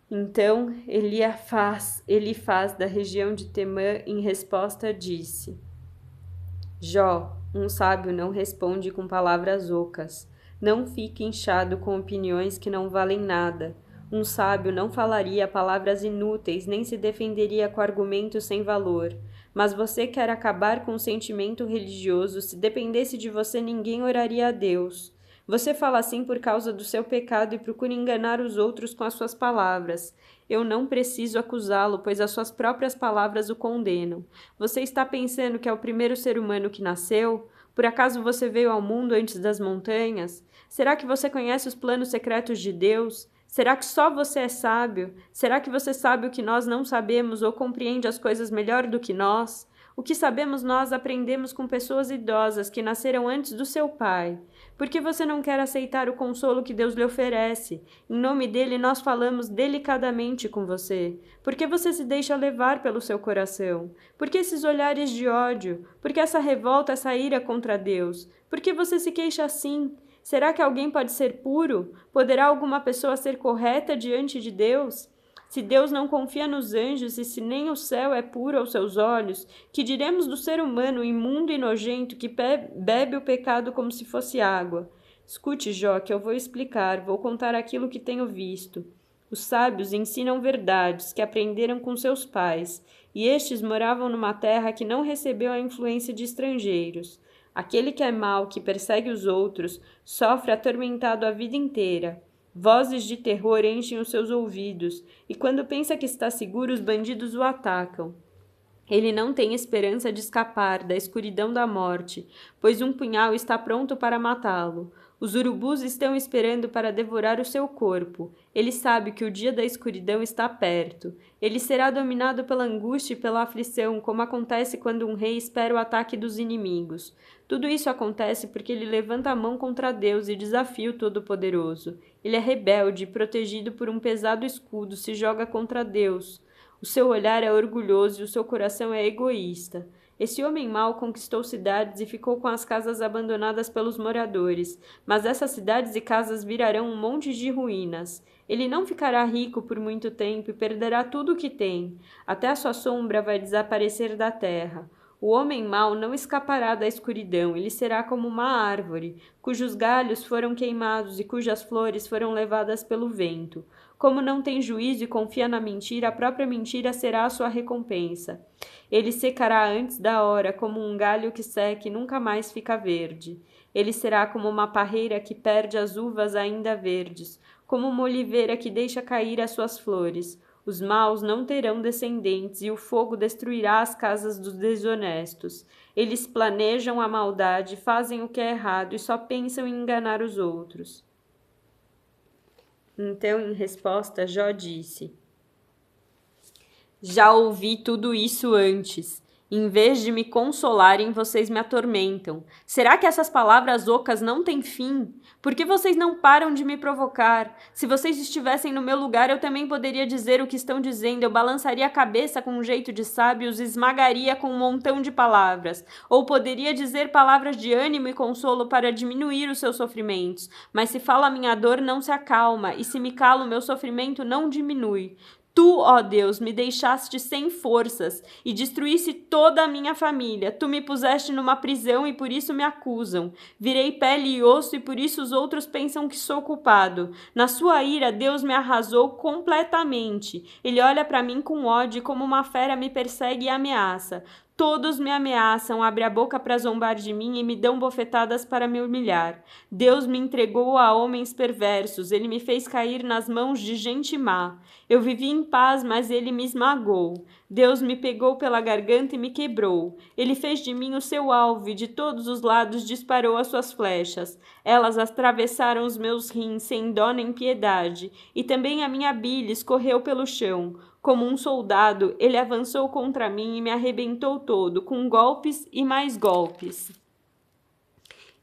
Então Elifaz, da região de Temã, em resposta disse: Jó, um sábio não responde com palavras ocas. Não fique inchado com opiniões que não valem nada. Um sábio não falaria palavras inúteis, nem se defenderia com argumentos sem valor. Mas você quer acabar com o sentimento religioso. Se dependesse de você, ninguém oraria a Deus. Você fala assim por causa do seu pecado e procura enganar os outros com as suas palavras. Eu não preciso acusá-lo, pois as suas próprias palavras o condenam. Você está pensando que é o primeiro ser humano que nasceu? Por acaso você veio ao mundo antes das montanhas? Será que você conhece os planos secretos de Deus? Será que só você é sábio? Será que você sabe o que nós não sabemos ou compreende as coisas melhor do que nós? O que sabemos nós aprendemos com pessoas idosas que nasceram antes do seu pai. Por que você não quer aceitar o consolo que Deus lhe oferece? Em nome dele, nós falamos delicadamente com você. Por que você se deixa levar pelo seu coração? Por que esses olhares de ódio? Por que essa revolta, essa ira contra Deus? Por que você se queixa assim? Será que alguém pode ser puro? Poderá alguma pessoa ser correta diante de Deus? Se Deus não confia nos anjos e se nem o céu é puro aos seus olhos, que diremos do ser humano imundo e nojento que bebe o pecado como se fosse água? Escute, Jó, que eu vou explicar, vou contar aquilo que tenho visto. Os sábios ensinam verdades que aprenderam com seus pais, e estes moravam numa terra que não recebeu a influência de estrangeiros. Aquele que é mau, que persegue os outros, sofre atormentado a vida inteira. Vozes de terror enchem os seus ouvidos, e quando pensa que está seguro, os bandidos o atacam. Ele não tem esperança de escapar da escuridão da morte, pois um punhal está pronto para matá-lo. Os urubus estão esperando para devorar o seu corpo. Ele sabe que o dia da escuridão está perto. Ele será dominado pela angústia e pela aflição, como acontece quando um rei espera o ataque dos inimigos. Tudo isso acontece porque ele levanta a mão contra Deus e desafia o Todo-Poderoso. Ele é rebelde e, protegido por um pesado escudo, se joga contra Deus. O seu olhar é orgulhoso e o seu coração é egoísta. Esse homem mau conquistou cidades e ficou com as casas abandonadas pelos moradores, mas essas cidades e casas virarão um monte de ruínas. Ele não ficará rico por muito tempo e perderá tudo o que tem. Até a sua sombra vai desaparecer da terra. O homem mau não escapará da escuridão, ele será como uma árvore, cujos galhos foram queimados e cujas flores foram levadas pelo vento. Como não tem juízo e confia na mentira, a própria mentira será a sua recompensa. Ele secará antes da hora, como um galho que seca e nunca mais fica verde. Ele será como uma parreira que perde as uvas ainda verdes, como uma oliveira que deixa cair as suas flores. Os maus não terão descendentes, e o fogo destruirá as casas dos desonestos. Eles planejam a maldade, fazem o que é errado e só pensam em enganar os outros. Então, em resposta, Jó disse: Já ouvi tudo isso antes. Em vez de me consolarem, vocês me atormentam. Será que essas palavras ocas não têm fim? Por que vocês não param de me provocar? Se vocês estivessem no meu lugar, eu também poderia dizer o que estão dizendo. Eu balançaria a cabeça com um jeito de sábio e os esmagaria com um montão de palavras. Ou poderia dizer palavras de ânimo e consolo para diminuir os seus sofrimentos. Mas se falo a minha dor, não se acalma, e se me calo, meu sofrimento não diminui. Tu, ó Deus, me deixaste sem forças e destruísse toda a minha família. Tu me puseste numa prisão e por isso me acusam. Virei pele e osso e por isso os outros pensam que sou culpado. Na sua ira, Deus me arrasou completamente. Ele olha para mim com ódio, como uma fera me persegue e ameaça. Todos me ameaçam, abrem a boca para zombar de mim e me dão bofetadas para me humilhar. Deus me entregou a homens perversos, ele me fez cair nas mãos de gente má. Eu vivi em paz, mas ele me esmagou. Deus me pegou pela garganta e me quebrou. Ele fez de mim o seu alvo e de todos os lados disparou as suas flechas. Elas atravessaram os meus rins sem dó nem piedade, e também a minha bile escorreu pelo chão. Como um soldado, ele avançou contra mim e me arrebentou todo, com golpes e mais golpes.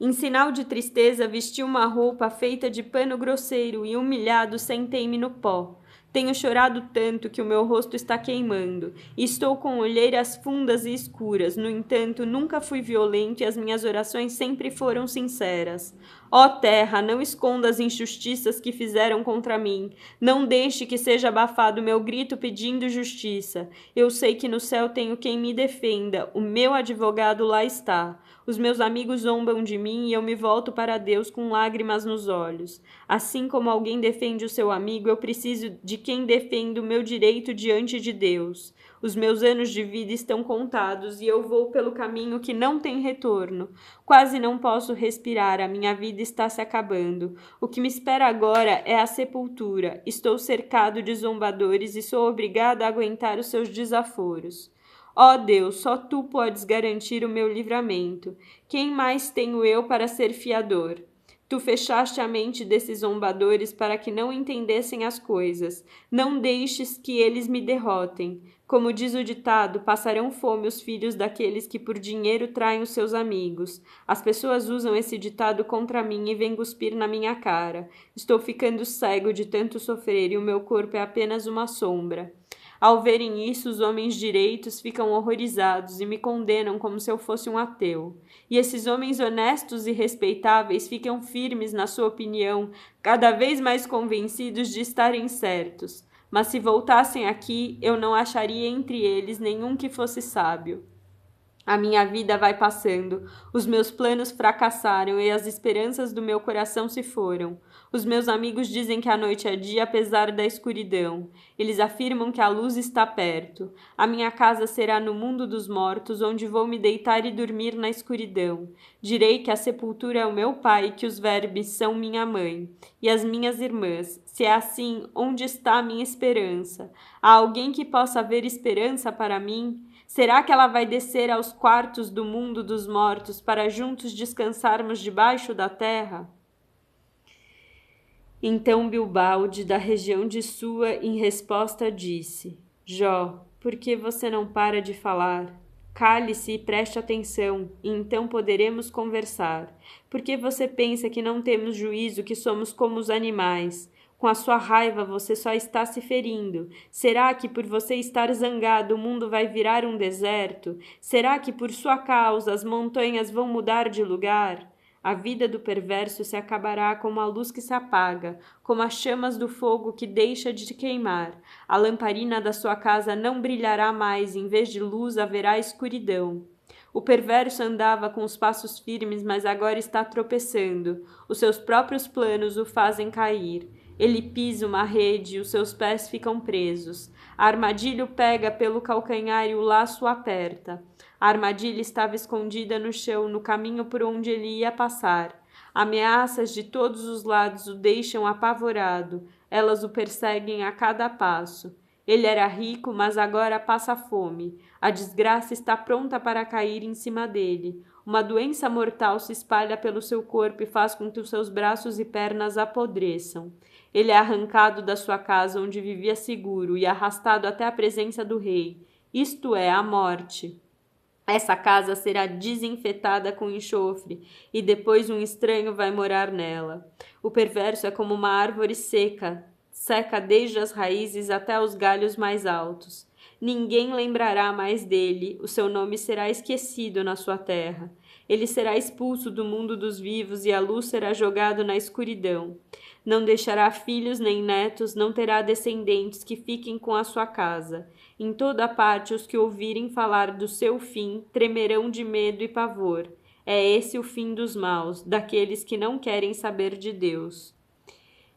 Em sinal de tristeza, vesti uma roupa feita de pano grosseiro e, humilhado, sentei-me no pó. Tenho chorado tanto que o meu rosto está queimando, e estou com olheiras fundas e escuras. No entanto, nunca fui violento e as minhas orações sempre foram sinceras. Ó terra, não esconda as injustiças que fizeram contra mim. Não deixe que seja abafado o meu grito pedindo justiça. Eu sei que no céu tenho quem me defenda. O meu advogado lá está. Os meus amigos zombam de mim e eu me volto para Deus com lágrimas nos olhos. Assim como alguém defende o seu amigo, eu preciso de quem defenda o meu direito diante de Deus. Os meus anos de vida estão contados e eu vou pelo caminho que não tem retorno. Quase não posso respirar, a minha vida está se acabando. O que me espera agora é a sepultura. Estou cercado de zombadores e sou obrigada a aguentar os seus desaforos. Ó Deus, só tu podes garantir o meu livramento. Quem mais tenho eu para ser fiador? Tu fechaste a mente desses zombadores para que não entendessem as coisas. Não deixes que eles me derrotem. Como diz o ditado, passarão fome os filhos daqueles que por dinheiro traem os seus amigos. As pessoas usam esse ditado contra mim e vêm cuspir na minha cara. Estou ficando cego de tanto sofrer e o meu corpo é apenas uma sombra. Ao verem isso, os homens direitos ficam horrorizados e me condenam como se eu fosse um ateu. E esses homens honestos e respeitáveis ficam firmes na sua opinião, cada vez mais convencidos de estarem certos. Mas se voltassem aqui, eu não acharia entre eles nenhum que fosse sábio. A minha vida vai passando, os meus planos fracassaram e as esperanças do meu coração se foram. Os meus amigos dizem que a noite é dia apesar da escuridão. Eles afirmam que a luz está perto. A minha casa será no mundo dos mortos, onde vou me deitar e dormir na escuridão. Direi que a sepultura é o meu pai e que os vermes são minha mãe e as minhas irmãs. Se é assim, onde está a minha esperança? Há alguém que possa haver esperança para mim? Será que ela vai descer aos quartos do mundo dos mortos para juntos descansarmos debaixo da terra? Então Bilbalde, da região de Sua, em resposta disse: Jó, por que você não para de falar? Cale-se e preste atenção, e então poderemos conversar. Por que você pensa que não temos juízo, que somos como os animais? Com a sua raiva você só está se ferindo. Será que por você estar zangado o mundo vai virar um deserto? Será que por sua causa as montanhas vão mudar de lugar? A vida do perverso se acabará como a luz que se apaga, como as chamas do fogo que deixa de queimar. A lamparina da sua casa não brilhará mais, em vez de luz haverá escuridão. O perverso andava com os passos firmes, mas agora está tropeçando. Os seus próprios planos o fazem cair. Ele pisa uma rede e os seus pés ficam presos. A armadilha o pega pelo calcanhar e o laço o aperta. A armadilha estava escondida no chão, no caminho por onde ele ia passar. Ameaças de todos os lados o deixam apavorado. Elas o perseguem a cada passo. Ele era rico, mas agora passa fome. A desgraça está pronta para cair em cima dele. Uma doença mortal se espalha pelo seu corpo e faz com que os seus braços e pernas apodreçam. Ele é arrancado da sua casa onde vivia seguro e arrastado até a presença do rei, isto é, a morte. Essa casa será desinfetada com enxofre, e depois um estranho vai morar nela. O perverso é como uma árvore seca, seca desde as raízes até os galhos mais altos. Ninguém lembrará mais dele, o seu nome será esquecido na sua terra. Ele será expulso do mundo dos vivos e a luz será jogada na escuridão. Não deixará filhos nem netos, não terá descendentes que fiquem com a sua casa. Em toda parte os que ouvirem falar do seu fim tremerão de medo e pavor. É esse o fim dos maus, daqueles que não querem saber de Deus.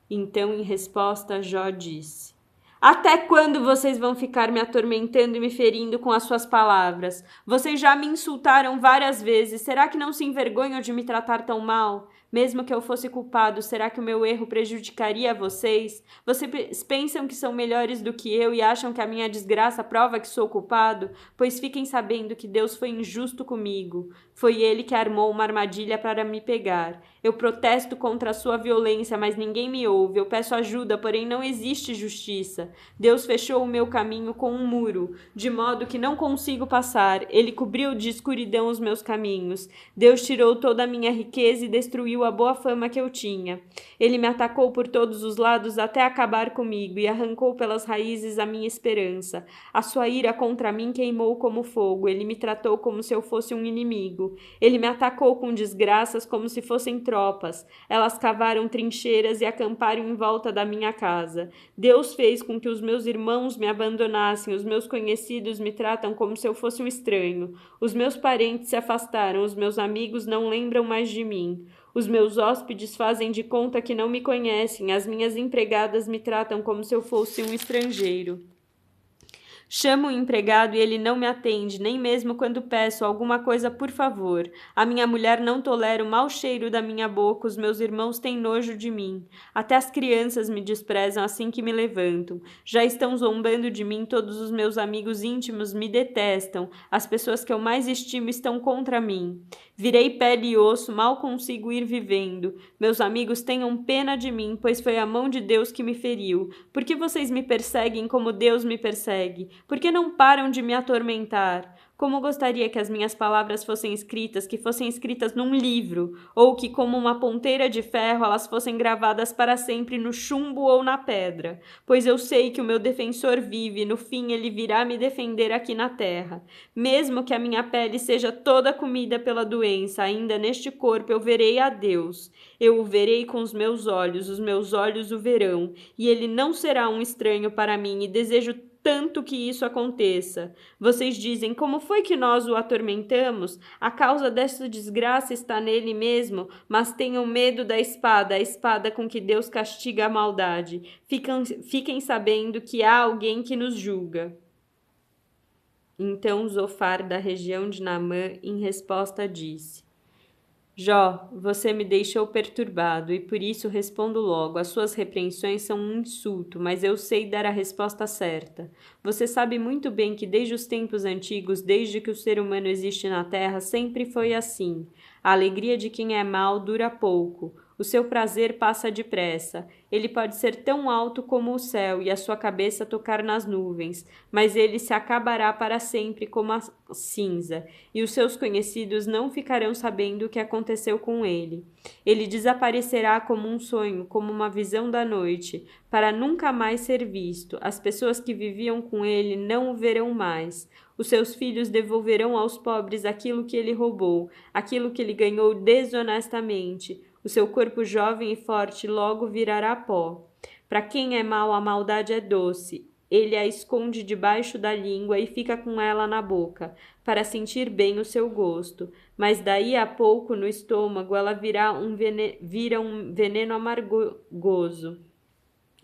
Então, em resposta, Jó disse: Até quando vocês vão ficar me atormentando e me ferindo com as suas palavras? Vocês já me insultaram várias vezes. Será que não se envergonham de me tratar tão mal? Mesmo que eu fosse culpado, será que o meu erro prejudicaria vocês? Vocês pensam que são melhores do que eu e acham que a minha desgraça prova que sou culpado? Pois fiquem sabendo que Deus foi injusto comigo. Foi ele que armou uma armadilha para me pegar. Eu protesto contra a sua violência, mas ninguém me ouve. Eu peço ajuda, porém não existe justiça. Deus fechou o meu caminho com um muro, de modo que não consigo passar. Ele cobriu de escuridão os meus caminhos. Deus tirou toda a minha riqueza e destruiu a boa fama que eu tinha. Ele me atacou por todos os lados até acabar comigo e arrancou pelas raízes a minha esperança. A sua ira contra mim queimou como fogo. Ele me tratou como se eu fosse um inimigo. Ele me atacou com desgraças como se fossem tropas. Elas cavaram trincheiras e acamparam em volta da minha casa. Deus fez com que os meus irmãos me abandonassem. Os meus conhecidos me tratam como se eu fosse um estranho. Os meus parentes se afastaram. Os meus amigos não lembram mais de mim. Os meus hóspedes fazem de conta que não me conhecem. As minhas empregadas me tratam como se eu fosse um estrangeiro. Chamo o empregado e ele não me atende, nem mesmo quando peço alguma coisa por favor. A minha mulher não tolera o mau cheiro da minha boca, os meus irmãos têm nojo de mim. Até as crianças me desprezam assim que me levanto. Já estão zombando de mim, todos os meus amigos íntimos me detestam. As pessoas que eu mais estimo estão contra mim. Virei pele e osso, mal consigo ir vivendo. Meus amigos tenham pena de mim, pois foi a mão de Deus que me feriu. Por que vocês me perseguem como Deus me persegue? Por que não param de me atormentar? Como gostaria que as minhas palavras fossem escritas, que fossem escritas num livro, ou que, como uma ponteira de ferro, elas fossem gravadas para sempre no chumbo ou na pedra. Pois eu sei que o meu defensor vive, e no fim ele virá me defender aqui na terra. Mesmo que a minha pele seja toda comida pela doença, ainda neste corpo eu verei a Deus. Eu o verei com os meus olhos o verão, e ele não será um estranho para mim, e desejo tanto que isso aconteça. Vocês dizem, como foi que nós o atormentamos? A causa dessa desgraça está nele mesmo, mas tenham medo da espada, a espada com que Deus castiga a maldade. Fiquem sabendo que há alguém que nos julga. Então Zofar, da região de Naamã, em resposta disse: Jó, você me deixou perturbado e por isso respondo logo. As suas repreensões são um insulto, mas eu sei dar a resposta certa. Você sabe muito bem que desde os tempos antigos, desde que o ser humano existe na terra, sempre foi assim. A alegria de quem é mau dura pouco. O seu prazer passa depressa. Ele pode ser tão alto como o céu e a sua cabeça tocar nas nuvens, mas ele se acabará para sempre como a cinza, e os seus conhecidos não ficarão sabendo o que aconteceu com ele. Ele desaparecerá como um sonho, como uma visão da noite, para nunca mais ser visto. As pessoas que viviam com ele não o verão mais. Os seus filhos devolverão aos pobres aquilo que ele roubou, aquilo que ele ganhou desonestamente. O seu corpo jovem e forte logo virará pó. Para quem é mau, a maldade é doce. Ele a esconde debaixo da língua e fica com ela na boca, para sentir bem o seu gosto. Mas daí a pouco, no estômago, ela vira um veneno amargoso.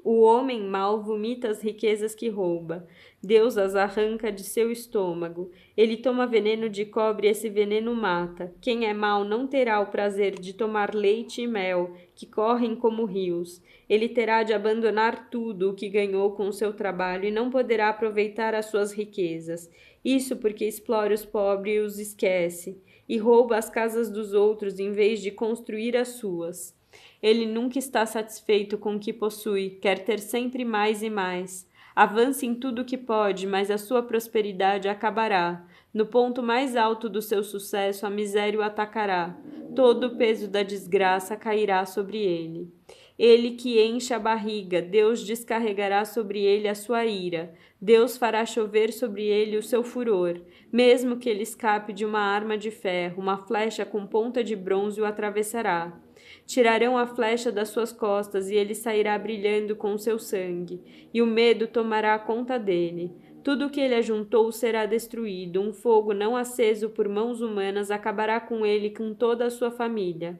O homem mau vomita as riquezas que rouba. Deus as arranca de seu estômago. Ele toma veneno de cobre e esse veneno mata. Quem é mau não terá o prazer de tomar leite e mel, que correm como rios. Ele terá de abandonar tudo o que ganhou com o seu trabalho e não poderá aproveitar as suas riquezas. Isso porque explora os pobres e os esquece, e rouba as casas dos outros em vez de construir as suas. Ele nunca está satisfeito com o que possui, quer ter sempre mais e mais. Avance em tudo o que pode, mas a sua prosperidade acabará. No ponto mais alto do seu sucesso, a miséria o atacará. Todo o peso da desgraça cairá sobre ele. Ele que enche a barriga, Deus descarregará sobre ele a sua ira. Deus fará chover sobre ele o seu furor. Mesmo que ele escape de uma arma de ferro, uma flecha com ponta de bronze o atravessará. Tirarão a flecha das suas costas e ele sairá brilhando com o seu sangue, e o medo tomará conta dele. Tudo o que ele ajuntou será destruído, um fogo não aceso por mãos humanas acabará com ele e com toda a sua família.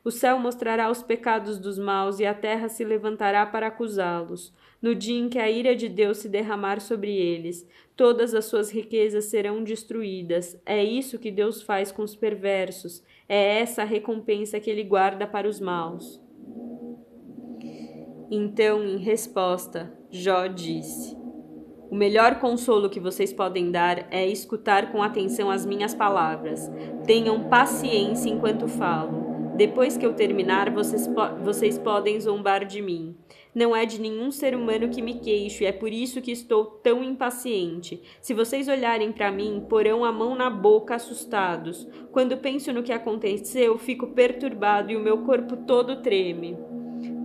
O céu mostrará os pecados dos maus e a terra se levantará para acusá-los. No dia em que a ira de Deus se derramar sobre eles, todas as suas riquezas serão destruídas. É isso que Deus faz com os perversos. É essa a recompensa que ele guarda para os maus. Então, em resposta, Jó disse: O melhor consolo que vocês podem dar é escutar com atenção as minhas palavras. Tenham paciência enquanto falo. Depois que eu terminar, vocês podem zombar de mim. Não é de nenhum ser humano que me queixo e é por isso que estou tão impaciente. Se vocês olharem para mim, porão a mão na boca assustados. Quando penso no que aconteceu, fico perturbado e o meu corpo todo treme.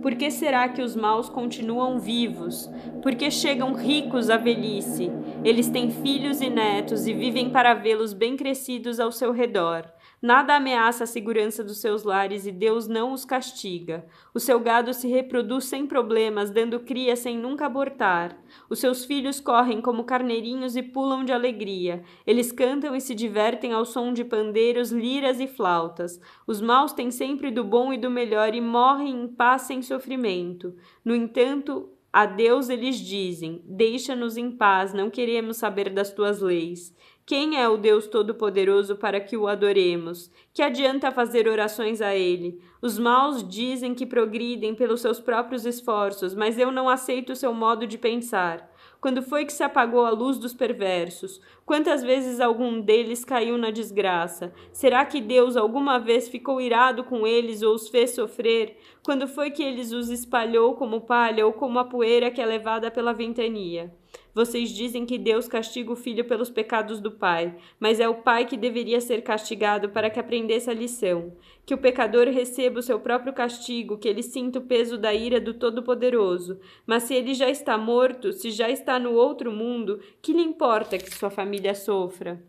Por que será que os maus continuam vivos? Por que chegam ricos à velhice? Eles têm filhos e netos e vivem para vê-los bem crescidos ao seu redor. Nada ameaça a segurança dos seus lares e Deus não os castiga. O seu gado se reproduz sem problemas, dando cria sem nunca abortar. Os seus filhos correm como carneirinhos e pulam de alegria. Eles cantam e se divertem ao som de pandeiros, liras e flautas. Os maus têm sempre do bom e do melhor e morrem em paz sem sofrimento. No entanto, a Deus eles dizem: deixa-nos em paz, não queremos saber das tuas leis. Quem é o Deus Todo-Poderoso para que o adoremos? Que adianta fazer orações a Ele? Os maus dizem que progridem pelos seus próprios esforços, mas eu não aceito o seu modo de pensar. Quando foi que se apagou a luz dos perversos? Quantas vezes algum deles caiu na desgraça? Será que Deus alguma vez ficou irado com eles ou os fez sofrer? Quando foi que eles os espalhou como palha ou como a poeira que é levada pela ventania? Vocês dizem que Deus castiga o filho pelos pecados do pai, mas é o pai que deveria ser castigado para que aprendesse a lição. Que o pecador receba o seu próprio castigo, que ele sinta o peso da ira do Todo-Poderoso. Mas se ele já está morto, se já está no outro mundo, que lhe importa que sua família sofra?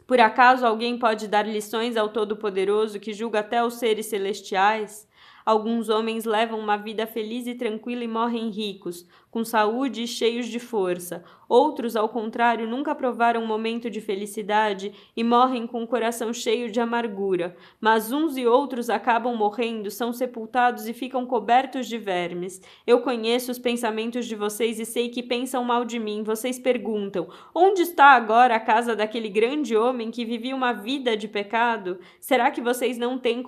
Por acaso alguém pode dar lições ao Todo-Poderoso que julga até os seres celestiais? Alguns homens levam uma vida feliz e tranquila e morrem ricos, com saúde e cheios de força. Outros, ao contrário, nunca provaram um momento de felicidade e morrem com o coração cheio de amargura. Mas uns e outros acabam morrendo, são sepultados e ficam cobertos de vermes. Eu conheço os pensamentos de vocês e sei que pensam mal de mim. Vocês perguntam: onde está agora a casa daquele grande homem que vivia uma vida de pecado? Será que vocês não têm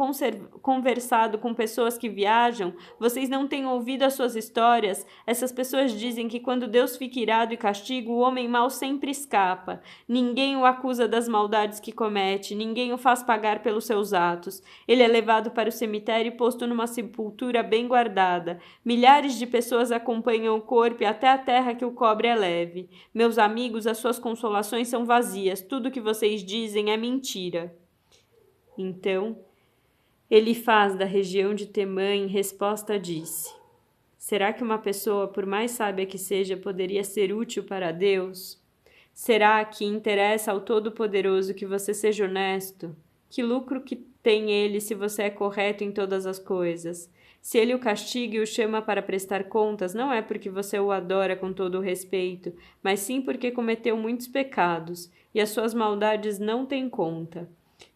conversado com pessoas que viajam? Vocês não têm ouvido as suas histórias? Essas pessoas dizem que quando Deus fica irado e castiga, o homem mau sempre escapa. Ninguém o acusa das maldades que comete, ninguém o faz pagar pelos seus atos. Ele é levado para o cemitério e posto numa sepultura bem guardada. Milhares de pessoas acompanham o corpo e até a terra que o cobre é leve. Meus amigos, as suas consolações são vazias. Tudo que vocês dizem é mentira. Então, Elifaz, da região de Temã, em resposta disse: será que uma pessoa, por mais sábia que seja, poderia ser útil para Deus? Será que interessa ao Todo-Poderoso que você seja honesto? Que lucro que tem ele se você é correto em todas as coisas? Se ele o castiga e o chama para prestar contas, não é porque você o adora com todo o respeito, mas sim porque cometeu muitos pecados, e as suas maldades não têm conta.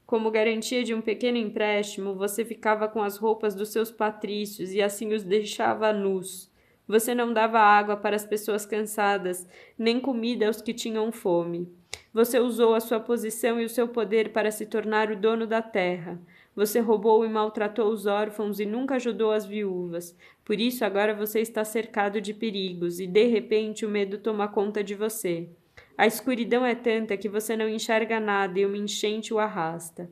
Como garantia de um pequeno empréstimo, você ficava com as roupas dos seus patrícios e assim os deixava nus. Você não dava água para as pessoas cansadas, nem comida aos que tinham fome. Você usou a sua posição e o seu poder para se tornar o dono da terra. Você roubou e maltratou os órfãos e nunca ajudou as viúvas. Por isso agora você está cercado de perigos e, de repente, o medo toma conta de você. A escuridão é tanta que você não enxerga nada e uma enchente o arrasta.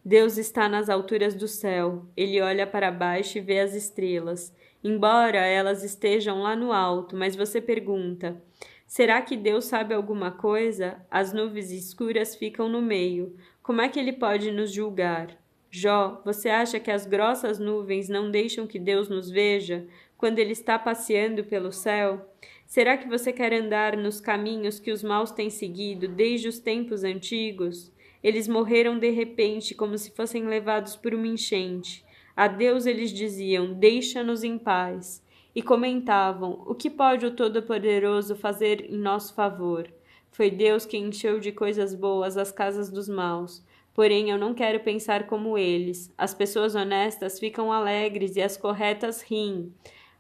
Deus está nas alturas do céu. Ele olha para baixo e vê as estrelas. Embora elas estejam lá no alto, mas você pergunta: será que Deus sabe alguma coisa? As nuvens escuras ficam no meio. Como é que ele pode nos julgar? Jó, você acha que as grossas nuvens não deixam que Deus nos veja quando ele está passeando pelo céu? Será que você quer andar nos caminhos que os maus têm seguido desde os tempos antigos? Eles morreram de repente, como se fossem levados por uma enchente. A Deus eles diziam: deixa-nos em paz. E comentavam: o que pode o Todo-Poderoso fazer em nosso favor? Foi Deus quem encheu de coisas boas as casas dos maus. Porém, eu não quero pensar como eles. As pessoas honestas ficam alegres e as corretas riem,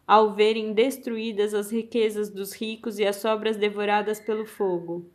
ao verem destruídas as riquezas dos ricos e as sobras devoradas pelo fogo.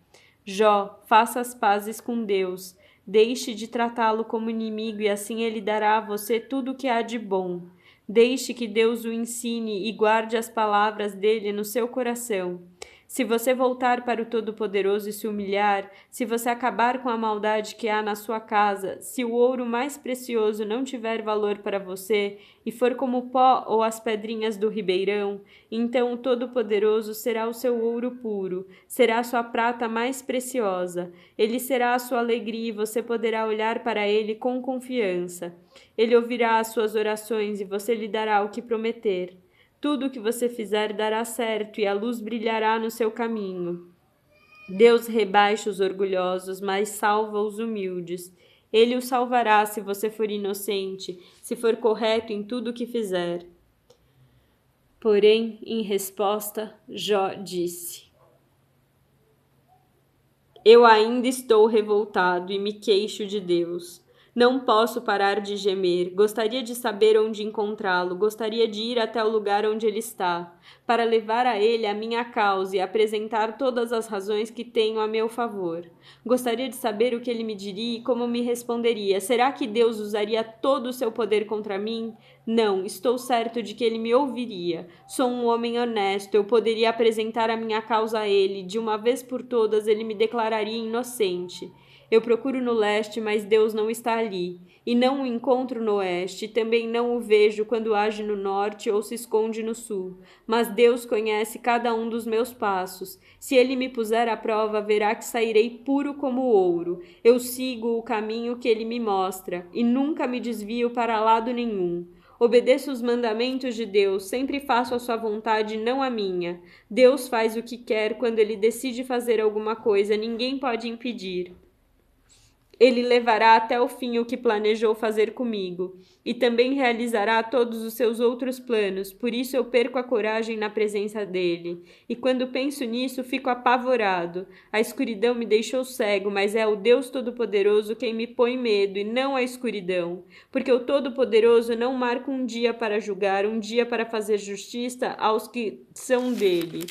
Jó, faça as pazes com Deus. Deixe de tratá-lo como inimigo e assim ele dará a você tudo o que há de bom. Deixe que Deus o ensine e guarde as palavras dele no seu coração. Se você voltar para o Todo-Poderoso e se humilhar, se você acabar com a maldade que há na sua casa, se o ouro mais precioso não tiver valor para você e for como o pó ou as pedrinhas do ribeirão, então o Todo-Poderoso será o seu ouro puro, será a sua prata mais preciosa. Ele será a sua alegria e você poderá olhar para ele com confiança. Ele ouvirá as suas orações e você lhe dará o que prometer. Tudo o que você fizer dará certo e a luz brilhará no seu caminho. Deus rebaixa os orgulhosos, mas salva os humildes. Ele o salvará se você for inocente, se for correto em tudo o que fizer. Porém, em resposta, Jó disse: eu ainda estou revoltado e me queixo de Deus. Não posso parar de gemer. Gostaria de saber onde encontrá-lo. Gostaria de ir até o lugar onde ele está, para levar a ele a minha causa e apresentar todas as razões que tenho a meu favor. Gostaria de saber o que ele me diria e como me responderia. Será que Deus usaria todo o seu poder contra mim? Não, estou certo de que ele me ouviria. Sou um homem honesto, eu poderia apresentar a minha causa a ele. De uma vez por todas, ele me declararia inocente. Eu procuro no leste, mas Deus não está ali. E não o encontro no oeste, também não o vejo quando age no norte ou se esconde no sul. Mas Deus conhece cada um dos meus passos. Se ele me puser à prova, verá que sairei puro como ouro. Eu sigo o caminho que ele me mostra, e nunca me desvio para lado nenhum. Obedeço os mandamentos de Deus, sempre faço a sua vontade, não a minha. Deus faz o que quer quando ele decide fazer alguma coisa, ninguém pode impedir. Ele levará até o fim o que planejou fazer comigo, e também realizará todos os seus outros planos, por isso eu perco a coragem na presença dele. E quando penso nisso, fico apavorado. A escuridão me deixou cego, mas é o Deus Todo-Poderoso quem me põe medo, e não a escuridão. Porque o Todo-Poderoso não marca um dia para julgar, um dia para fazer justiça aos que são dele.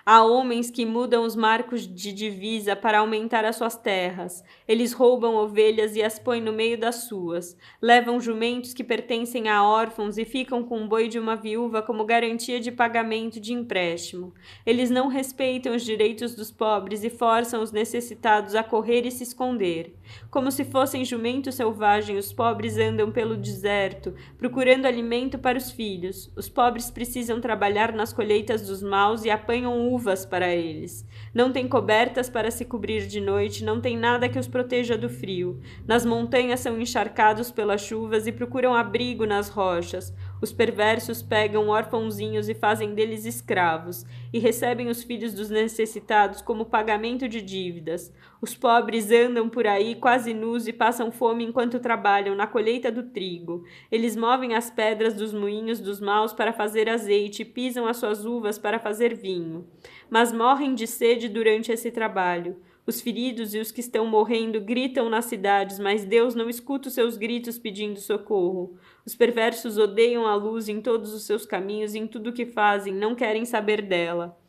Há homens que mudam os marcos de divisa para aumentar as suas terras. Eles roubam ovelhas e as põem no meio das suas. Levam jumentos que pertencem a órfãos e ficam com o boi de uma viúva como garantia de pagamento de empréstimo. Eles não respeitam os direitos dos pobres e forçam os necessitados a correr e se esconder. Como se fossem jumentos selvagens, os pobres andam pelo deserto, procurando alimento para os filhos. Os pobres precisam trabalhar nas colheitas dos maus e apanham uvas para eles. Não têm cobertas para se cobrir de noite, não tem nada que os proteja do frio. Nas montanhas são encharcados pelas chuvas e procuram abrigo nas rochas. Os perversos pegam órfãozinhos e fazem deles escravos, e recebem os filhos dos necessitados como pagamento de dívidas. Os pobres andam por aí quase nus e passam fome enquanto trabalham na colheita do trigo. Eles movem as pedras dos moinhos dos maus para fazer azeite e pisam as suas uvas para fazer vinho. Mas morrem de sede durante esse trabalho. Os feridos e os que estão morrendo gritam nas cidades, mas Deus não escuta os seus gritos pedindo socorro. Os perversos odeiam a luz em todos os seus caminhos e em tudo o que fazem, não querem saber dela.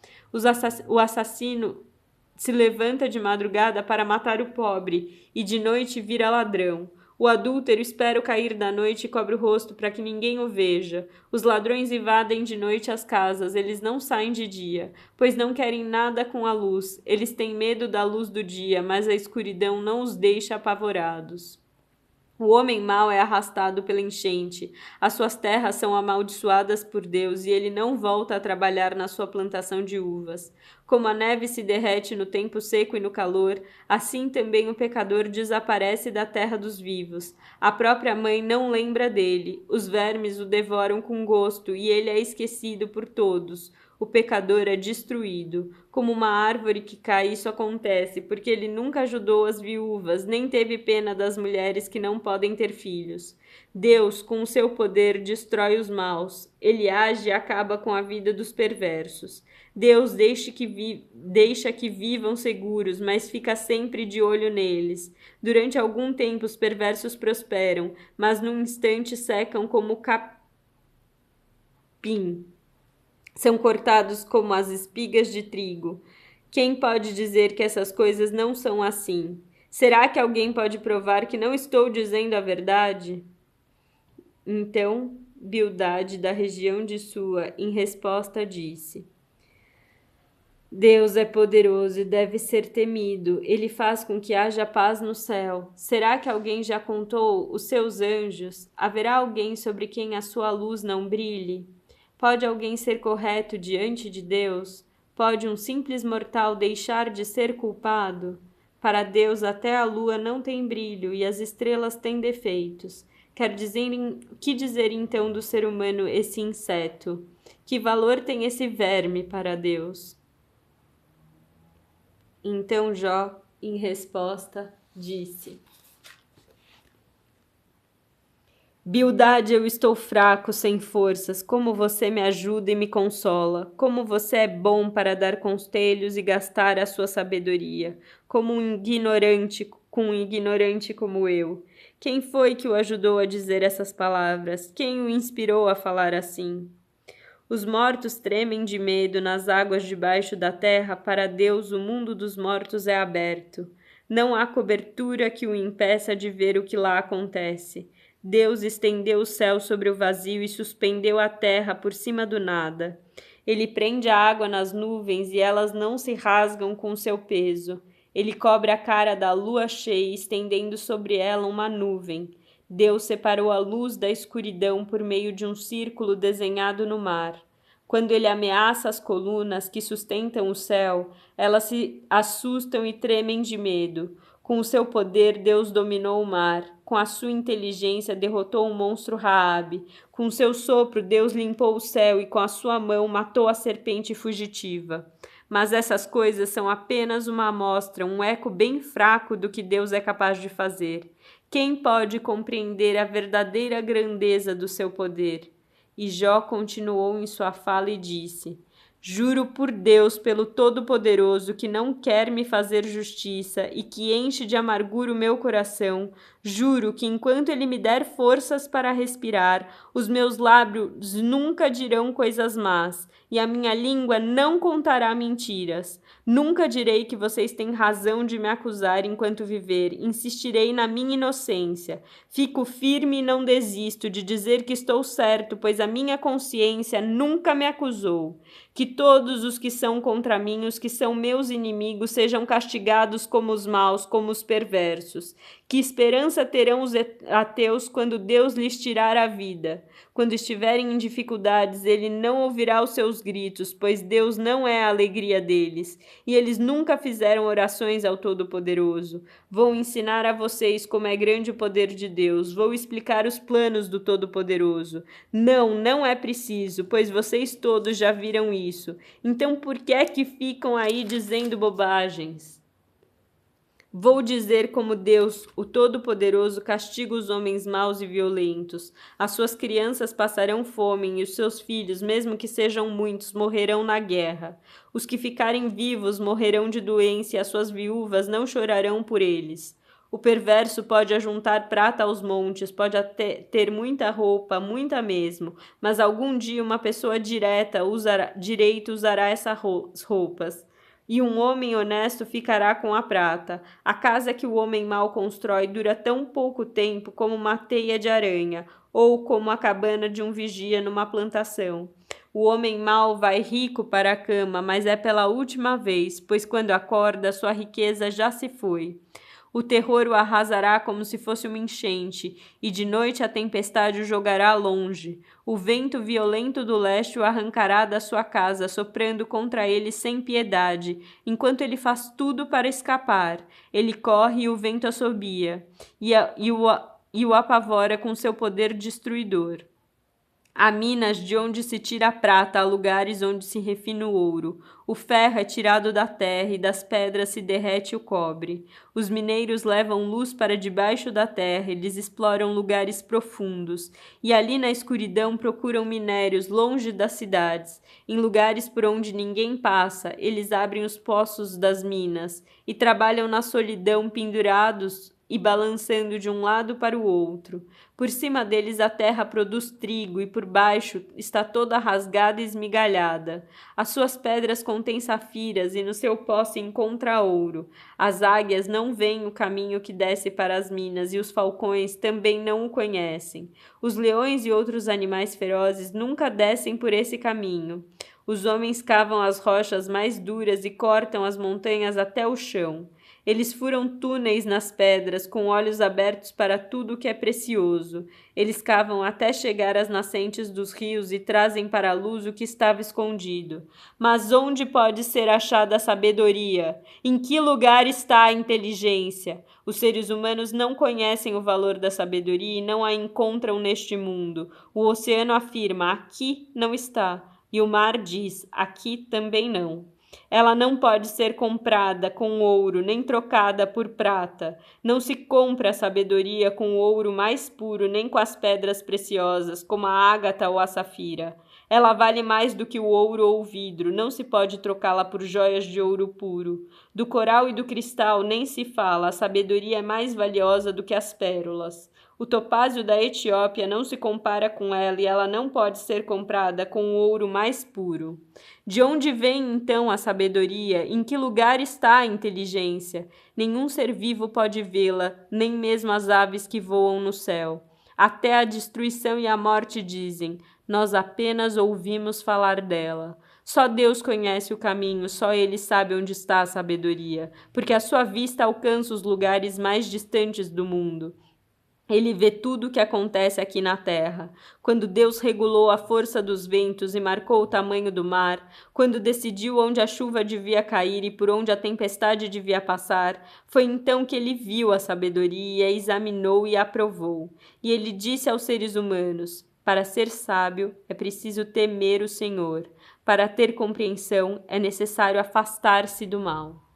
O assassino se levanta de madrugada para matar o pobre e de noite vira ladrão. O adúltero espera o cair da noite e cobre o rosto para que ninguém o veja. Os ladrões invadem de noite as casas, eles não saem de dia, pois não querem nada com a luz. Eles têm medo da luz do dia, mas a escuridão não os deixa apavorados. O homem mau é arrastado pela enchente. As suas terras são amaldiçoadas por Deus e ele não volta a trabalhar na sua plantação de uvas. Como a neve se derrete no tempo seco e no calor, assim também o pecador desaparece da terra dos vivos. A própria mãe não lembra dele. Os vermes o devoram com gosto e ele é esquecido por todos. O pecador é destruído. Como uma árvore que cai, isso acontece, porque ele nunca ajudou as viúvas, nem teve pena das mulheres que não podem ter filhos. Deus, com o seu poder, destrói os maus. Ele age e acaba com a vida dos perversos. Deus deixa que vivam seguros, mas fica sempre de olho neles. Durante algum tempo os perversos prosperam, mas num instante secam como capim. São cortados como as espigas de trigo. Quem pode dizer que essas coisas não são assim? Será que alguém pode provar que não estou dizendo a verdade? Então, Bildade, da região de Sua, em resposta disse: Deus é poderoso e deve ser temido. Ele faz com que haja paz no céu. Será que alguém já contou os seus anjos? Haverá alguém sobre quem a sua luz não brilhe? Pode alguém ser correto diante de Deus? Pode um simples mortal deixar de ser culpado? Para Deus até a lua não tem brilho e as estrelas têm defeitos. Que dizer então do ser humano esse inseto? Que valor tem esse verme para Deus? Então Jó, em resposta, disse: Bildade, eu estou fraco, sem forças. Como você me ajuda e me consola. Como você é bom para dar conselhos e gastar a sua sabedoria. Com um ignorante como eu. Quem foi que o ajudou a dizer essas palavras? Quem o inspirou a falar assim? Os mortos tremem de medo nas águas debaixo da terra. Para Deus, o mundo dos mortos é aberto. Não há cobertura que o impeça de ver o que lá acontece. Deus estendeu o céu sobre o vazio e suspendeu a terra por cima do nada. Ele prende a água nas nuvens e elas não se rasgam com seu peso. Ele cobre a cara da lua cheia, estendendo sobre ela uma nuvem. Deus separou a luz da escuridão por meio de um círculo desenhado no mar. Quando ele ameaça as colunas que sustentam o céu, elas se assustam e tremem de medo. Com o seu poder, Deus dominou o mar. Com a sua inteligência, derrotou o monstro Raabe. Com o seu sopro, Deus limpou o céu e com a sua mão matou a serpente fugitiva. Mas essas coisas são apenas uma amostra, um eco bem fraco do que Deus é capaz de fazer. Quem pode compreender a verdadeira grandeza do seu poder? E Jó continuou em sua fala e disse: Juro por Deus, pelo Todo-Poderoso, que não quer me fazer justiça e que enche de amargura o meu coração, juro que enquanto ele me der forças para respirar, os meus lábios nunca dirão coisas más e a minha língua não contará mentiras. Nunca direi que vocês têm razão de me acusar enquanto viver. Insistirei na minha inocência. Fico firme e não desisto de dizer que estou certo, pois a minha consciência nunca me acusou. Que todos os que são contra mim, os que são meus inimigos, sejam castigados como os maus, como os perversos. Que esperança terão os ateus quando Deus lhes tirar a vida? Quando estiverem em dificuldades, ele não ouvirá os seus gritos, pois Deus não é a alegria deles. E eles nunca fizeram orações ao Todo-Poderoso. Vou ensinar a vocês como é grande o poder de Deus. Vou explicar os planos do Todo-Poderoso. Não é preciso, pois vocês todos já viram isso. Então por que é que ficam aí dizendo bobagens? Vou dizer como Deus, o Todo-Poderoso, castiga os homens maus e violentos. As suas crianças passarão fome e os seus filhos, mesmo que sejam muitos, morrerão na guerra. Os que ficarem vivos morrerão de doença e as suas viúvas não chorarão por eles. O perverso pode ajuntar prata aos montes, pode até ter muita roupa, muita mesmo, mas algum dia uma pessoa direita usará essas roupas. E um homem honesto ficará com a prata. A casa que o homem mau constrói dura tão pouco tempo como uma teia de aranha, ou como a cabana de um vigia numa plantação. O homem mau vai rico para a cama, mas é pela última vez, pois quando acorda, sua riqueza já se foi. O terror o arrasará como se fosse uma enchente, e de noite a tempestade o jogará longe. O vento violento do leste o arrancará da sua casa, soprando contra ele sem piedade, enquanto ele faz tudo para escapar. Ele corre e o vento assobia, e o apavora com seu poder destruidor. Há minas de onde se tira a prata, há lugares onde se refina o ouro. O ferro é tirado da terra e das pedras se derrete o cobre. Os mineiros levam luz para debaixo da terra, eles exploram lugares profundos. E ali na escuridão procuram minérios longe das cidades. Em lugares por onde ninguém passa, eles abrem os poços das minas e trabalham na solidão pendurados e balançando de um lado para o outro. Por cima deles a terra produz trigo e por baixo está toda rasgada e esmigalhada. As suas pedras contêm safiras e no seu pó se encontra ouro. As águias não veem o caminho que desce para as minas e os falcões também não o conhecem. Os leões e outros animais ferozes nunca descem por esse caminho. Os homens cavam as rochas mais duras e cortam as montanhas até o chão. Eles furam túneis nas pedras, com olhos abertos para tudo o que é precioso. Eles cavam até chegar às nascentes dos rios e trazem para a luz o que estava escondido. Mas onde pode ser achada a sabedoria? Em que lugar está a inteligência? Os seres humanos não conhecem o valor da sabedoria e não a encontram neste mundo. O oceano afirma: aqui não está. E o mar diz: aqui também não. Ela não pode ser comprada com ouro, nem trocada por prata. Não se compra a sabedoria com o ouro mais puro, nem com as pedras preciosas, como a ágata ou a safira. Ela vale mais do que o ouro ou o vidro, não se pode trocá-la por joias de ouro puro. Do coral e do cristal nem se fala, a sabedoria é mais valiosa do que as pérolas. O topázio da Etiópia não se compara com ela e ela não pode ser comprada com o ouro mais puro. De onde vem então a sabedoria? Em que lugar está a inteligência? Nenhum ser vivo pode vê-la, nem mesmo as aves que voam no céu. Até a destruição e a morte dizem: nós apenas ouvimos falar dela. Só Deus conhece o caminho, só Ele sabe onde está a sabedoria, porque a sua vista alcança os lugares mais distantes do mundo. Ele vê tudo o que acontece aqui na terra. Quando Deus regulou a força dos ventos e marcou o tamanho do mar, quando decidiu onde a chuva devia cair e por onde a tempestade devia passar, foi então que ele viu a sabedoria, a examinou e a aprovou. E ele disse aos seres humanos: para ser sábio é preciso temer o Senhor. Para ter compreensão é necessário afastar-se do mal.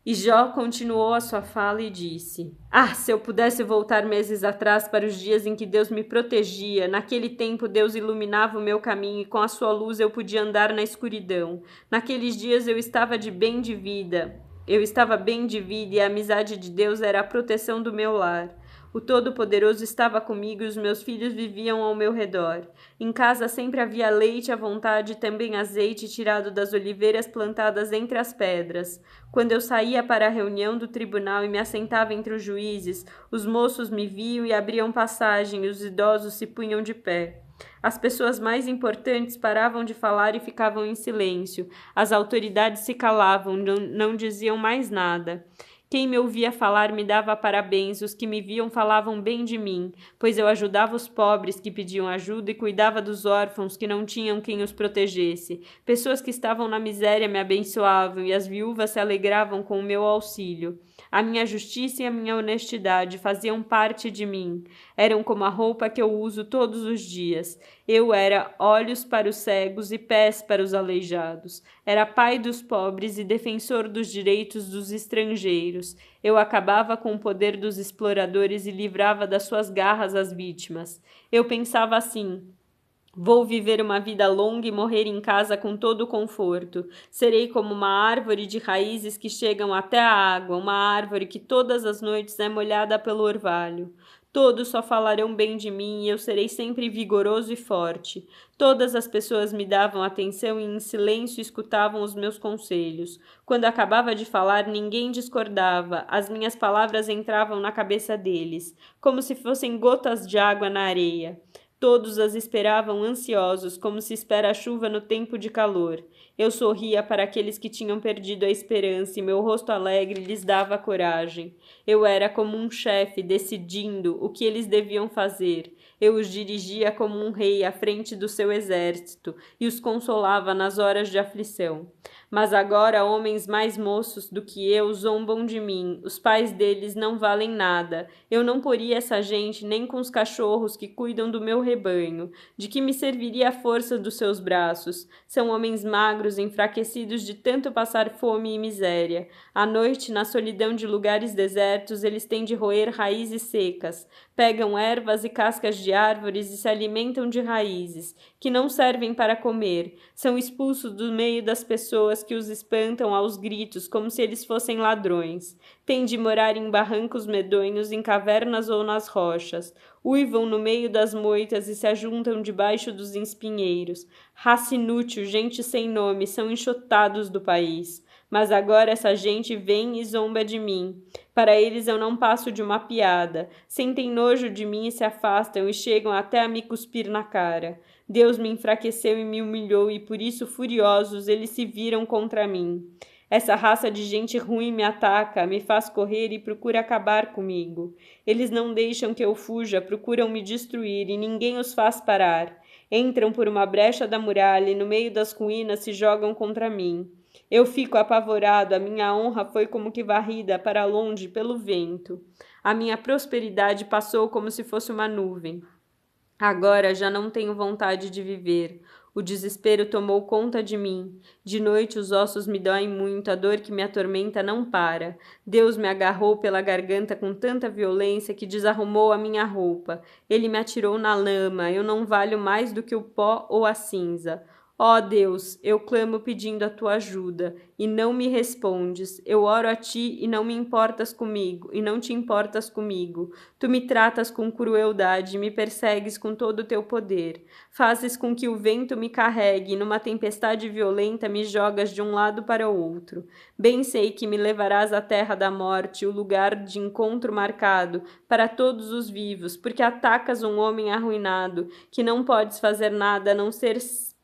E Jó continuou a sua fala e disse: se eu pudesse voltar meses atrás para os dias em que Deus me protegia, naquele tempo Deus iluminava o meu caminho e com a sua luz eu podia andar na escuridão. Naqueles dias eu estava bem de vida e a amizade de Deus era a proteção do meu lar. O Todo-Poderoso estava comigo e os meus filhos viviam ao meu redor. Em casa sempre havia leite à vontade e também azeite tirado das oliveiras plantadas entre as pedras. Quando eu saía para a reunião do tribunal e me assentava entre os juízes, os moços me viam e abriam passagem e os idosos se punham de pé. As pessoas mais importantes paravam de falar e ficavam em silêncio. As autoridades se calavam, não diziam mais nada. Quem me ouvia falar me dava parabéns, os que me viam falavam bem de mim, pois eu ajudava os pobres que pediam ajuda e cuidava dos órfãos que não tinham quem os protegesse. Pessoas que estavam na miséria me abençoavam e as viúvas se alegravam com o meu auxílio. A minha justiça e a minha honestidade faziam parte de mim. Eram como a roupa que eu uso todos os dias. Eu era olhos para os cegos e pés para os aleijados. Era pai dos pobres e defensor dos direitos dos estrangeiros. Eu acabava com o poder dos exploradores e livrava das suas garras as vítimas. Eu pensava assim: vou viver uma vida longa e morrer em casa com todo o conforto. Serei como uma árvore de raízes que chegam até a água, uma árvore que todas as noites é molhada pelo orvalho. Todos só falarão bem de mim e eu serei sempre vigoroso e forte. Todas as pessoas me davam atenção e em silêncio escutavam os meus conselhos. Quando acabava de falar, ninguém discordava. As minhas palavras entravam na cabeça deles, como se fossem gotas de água na areia. Todos as esperavam ansiosos, como se espera a chuva no tempo de calor. Eu sorria para aqueles que tinham perdido a esperança e meu rosto alegre lhes dava coragem. Eu era como um chefe decidindo o que eles deviam fazer. Eu os dirigia como um rei à frente do seu exército e os consolava nas horas de aflição. Mas agora homens mais moços do que eu zombam de mim. Os pais deles não valem nada. Eu não poria essa gente nem com os cachorros que cuidam do meu rebanho. De que me serviria a força dos seus braços? São homens magros, enfraquecidos de tanto passar fome e miséria. À noite, na solidão de lugares desertos, eles têm de roer raízes secas. Pegam ervas e cascas de árvores e se alimentam de raízes, que não servem para comer. São expulsos do meio das pessoas que os espantam aos gritos, como se eles fossem ladrões. Têm de morar em barrancos medonhos, em cavernas ou nas rochas. Uivam no meio das moitas e se ajuntam debaixo dos espinheiros. Raça inútil, gente sem nome, são enxotados do país. Mas agora essa gente vem e zomba de mim. Para eles eu não passo de uma piada. Sentem nojo de mim e se afastam e chegam até a me cuspir na cara. Deus me enfraqueceu e me humilhou e por isso, furiosos, eles se viram contra mim. Essa raça de gente ruim me ataca, me faz correr e procura acabar comigo. Eles não deixam que eu fuja, procuram me destruir e ninguém os faz parar. Entram por uma brecha da muralha e no meio das ruínas se jogam contra mim. Eu fico apavorado, a minha honra foi como que varrida para longe pelo vento. A minha prosperidade passou como se fosse uma nuvem. Agora já não tenho vontade de viver. O desespero tomou conta de mim. De noite os ossos me doem muito, a dor que me atormenta não para. Deus me agarrou pela garganta com tanta violência que desarrumou a minha roupa. Ele me atirou na lama, eu não valho mais do que o pó ou a cinza. Ó Deus, eu clamo pedindo a tua ajuda, e não me respondes. Eu oro a ti e não me importas comigo, e não te importas comigo. Tu me tratas com crueldade, me persegues com todo o teu poder. Fazes com que o vento me carregue, e numa tempestade violenta me jogas de um lado para o outro. Bem sei que me levarás à terra da morte, o lugar de encontro marcado para todos os vivos, porque atacas um homem arruinado, que não podes fazer nada a não ser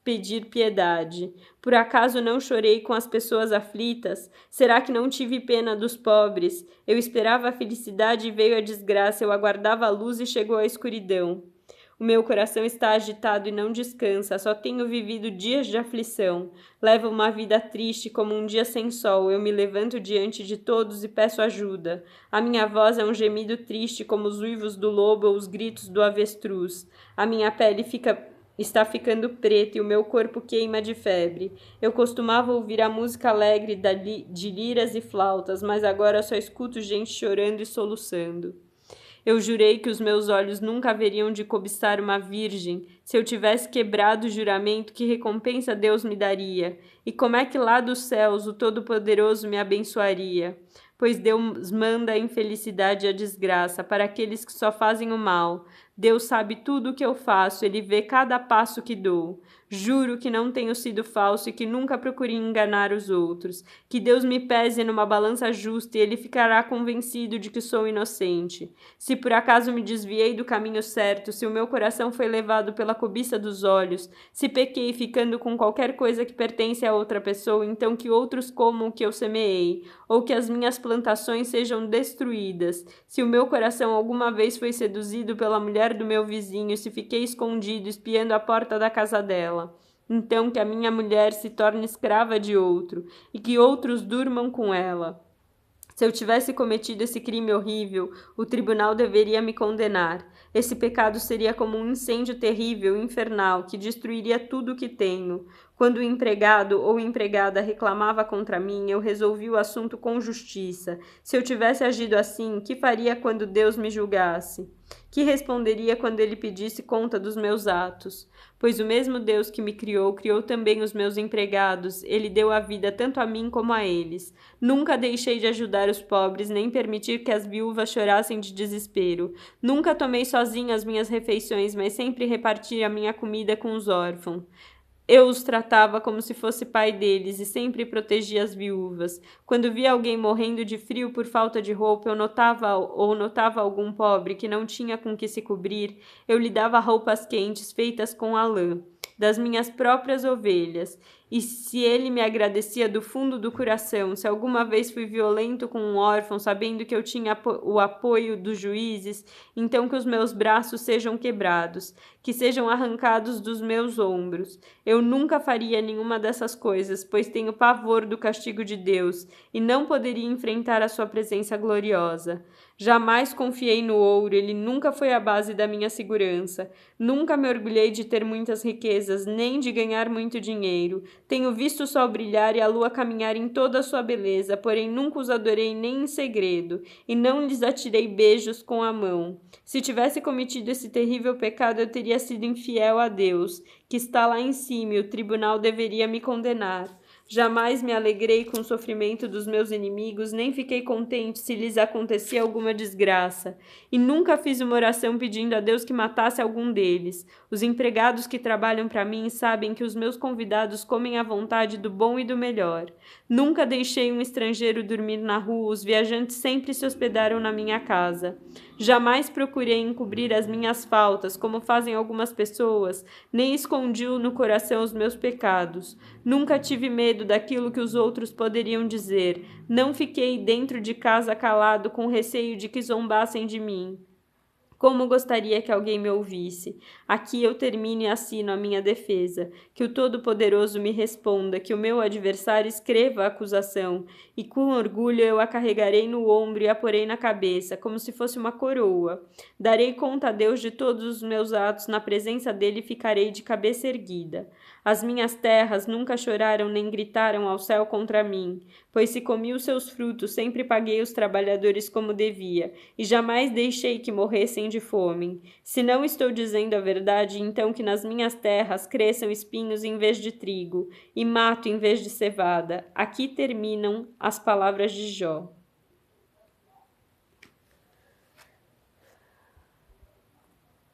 pedir piedade. Por acaso não chorei com as pessoas aflitas? Será que não tive pena dos pobres? Eu esperava a felicidade e veio a desgraça, eu aguardava a luz e chegou a escuridão. O meu coração está agitado e não descansa, só tenho vivido dias de aflição. Levo uma vida triste como um dia sem sol, eu me levanto diante de todos e peço ajuda. A minha voz é um gemido triste como os uivos do lobo ou os gritos do avestruz. A minha pele está ficando preta e o meu corpo queima de febre. Eu costumava ouvir a música alegre de liras e flautas, mas agora só escuto gente chorando e soluçando. Eu jurei que os meus olhos nunca haveriam de cobiçar uma virgem. Se eu tivesse quebrado o juramento, que recompensa Deus me daria? E como é que lá dos céus o Todo-Poderoso me abençoaria? Pois Deus manda a infelicidade e a desgraça para aqueles que só fazem o mal. Deus sabe tudo o que eu faço, Ele vê cada passo que dou. Juro que não tenho sido falso e que nunca procurei enganar os outros. Que Deus me pese numa balança justa e Ele ficará convencido de que sou inocente. Se por acaso me desviei do caminho certo, se o meu coração foi levado pela cobiça dos olhos, se pequei ficando com qualquer coisa que pertence a outra pessoa, então que outros comam o que eu semeei, ou que as minhas plantações sejam destruídas. Se o meu coração alguma vez foi seduzido pela mulher do meu vizinho, se fiquei escondido espiando a porta da casa dela, então que a minha mulher se torne escrava de outro, e que outros durmam com ela. Se eu tivesse cometido esse crime horrível, o tribunal deveria me condenar. Esse pecado seria como um incêndio terrível, infernal, que destruiria tudo o que tenho. Quando o empregado ou empregada reclamava contra mim, eu resolvi o assunto com justiça. Se eu tivesse agido assim, que faria quando Deus me julgasse? Que responderia quando ele pedisse conta dos meus atos? Pois o mesmo Deus que me criou, criou também os meus empregados. Ele deu a vida tanto a mim como a eles. Nunca deixei de ajudar os pobres, nem permitir que as viúvas chorassem de desespero. Nunca tomei sozinha as minhas refeições, mas sempre reparti a minha comida com os órfãos. Eu os tratava como se fosse pai deles e sempre protegia as viúvas. Quando via alguém morrendo de frio por falta de roupa, eu notava algum pobre que não tinha com que se cobrir, eu lhe dava roupas quentes feitas com a lã das minhas próprias ovelhas. E se ele me agradecia do fundo do coração, se alguma vez fui violento com um órfão, sabendo que eu tinha o apoio dos juízes, então que os meus braços sejam quebrados, que sejam arrancados dos meus ombros. Eu nunca faria nenhuma dessas coisas, pois tenho pavor do castigo de Deus e não poderia enfrentar a sua presença gloriosa. Jamais confiei no ouro, ele nunca foi a base da minha segurança. Nunca me orgulhei de ter muitas riquezas, nem de ganhar muito dinheiro. Tenho visto o sol brilhar e a lua caminhar em toda a sua beleza, porém nunca os adorei nem em segredo, e não lhes atirei beijos com a mão. Se tivesse cometido esse terrível pecado, eu teria sido infiel a Deus, que está lá em cima, e o tribunal deveria me condenar. Jamais me alegrei com o sofrimento dos meus inimigos, nem fiquei contente se lhes acontecia alguma desgraça. E nunca fiz uma oração pedindo a Deus que matasse algum deles. Os empregados que trabalham para mim sabem que os meus convidados comem à vontade do bom e do melhor. Nunca deixei um estrangeiro dormir na rua, os viajantes sempre se hospedaram na minha casa. Jamais procurei encobrir as minhas faltas, como fazem algumas pessoas, nem escondi no coração os meus pecados. Nunca tive medo daquilo que os outros poderiam dizer. Não fiquei dentro de casa calado com receio de que zombassem de mim. Como gostaria que alguém me ouvisse. Aqui eu termino e assino a minha defesa. Que o Todo-Poderoso me responda, que o meu adversário escreva a acusação, e com orgulho eu a carregarei no ombro e a porei na cabeça, como se fosse uma coroa. Darei conta a Deus de todos os meus atos, na presença dele ficarei de cabeça erguida. As minhas terras nunca choraram nem gritaram ao céu contra mim, pois se comi os seus frutos, sempre paguei os trabalhadores como devia, e jamais deixei que morressem de fome. Se não estou dizendo a verdade, então que nas minhas terras cresçam espinhos em vez de trigo, e mato em vez de cevada. Aqui terminam as palavras de Jó.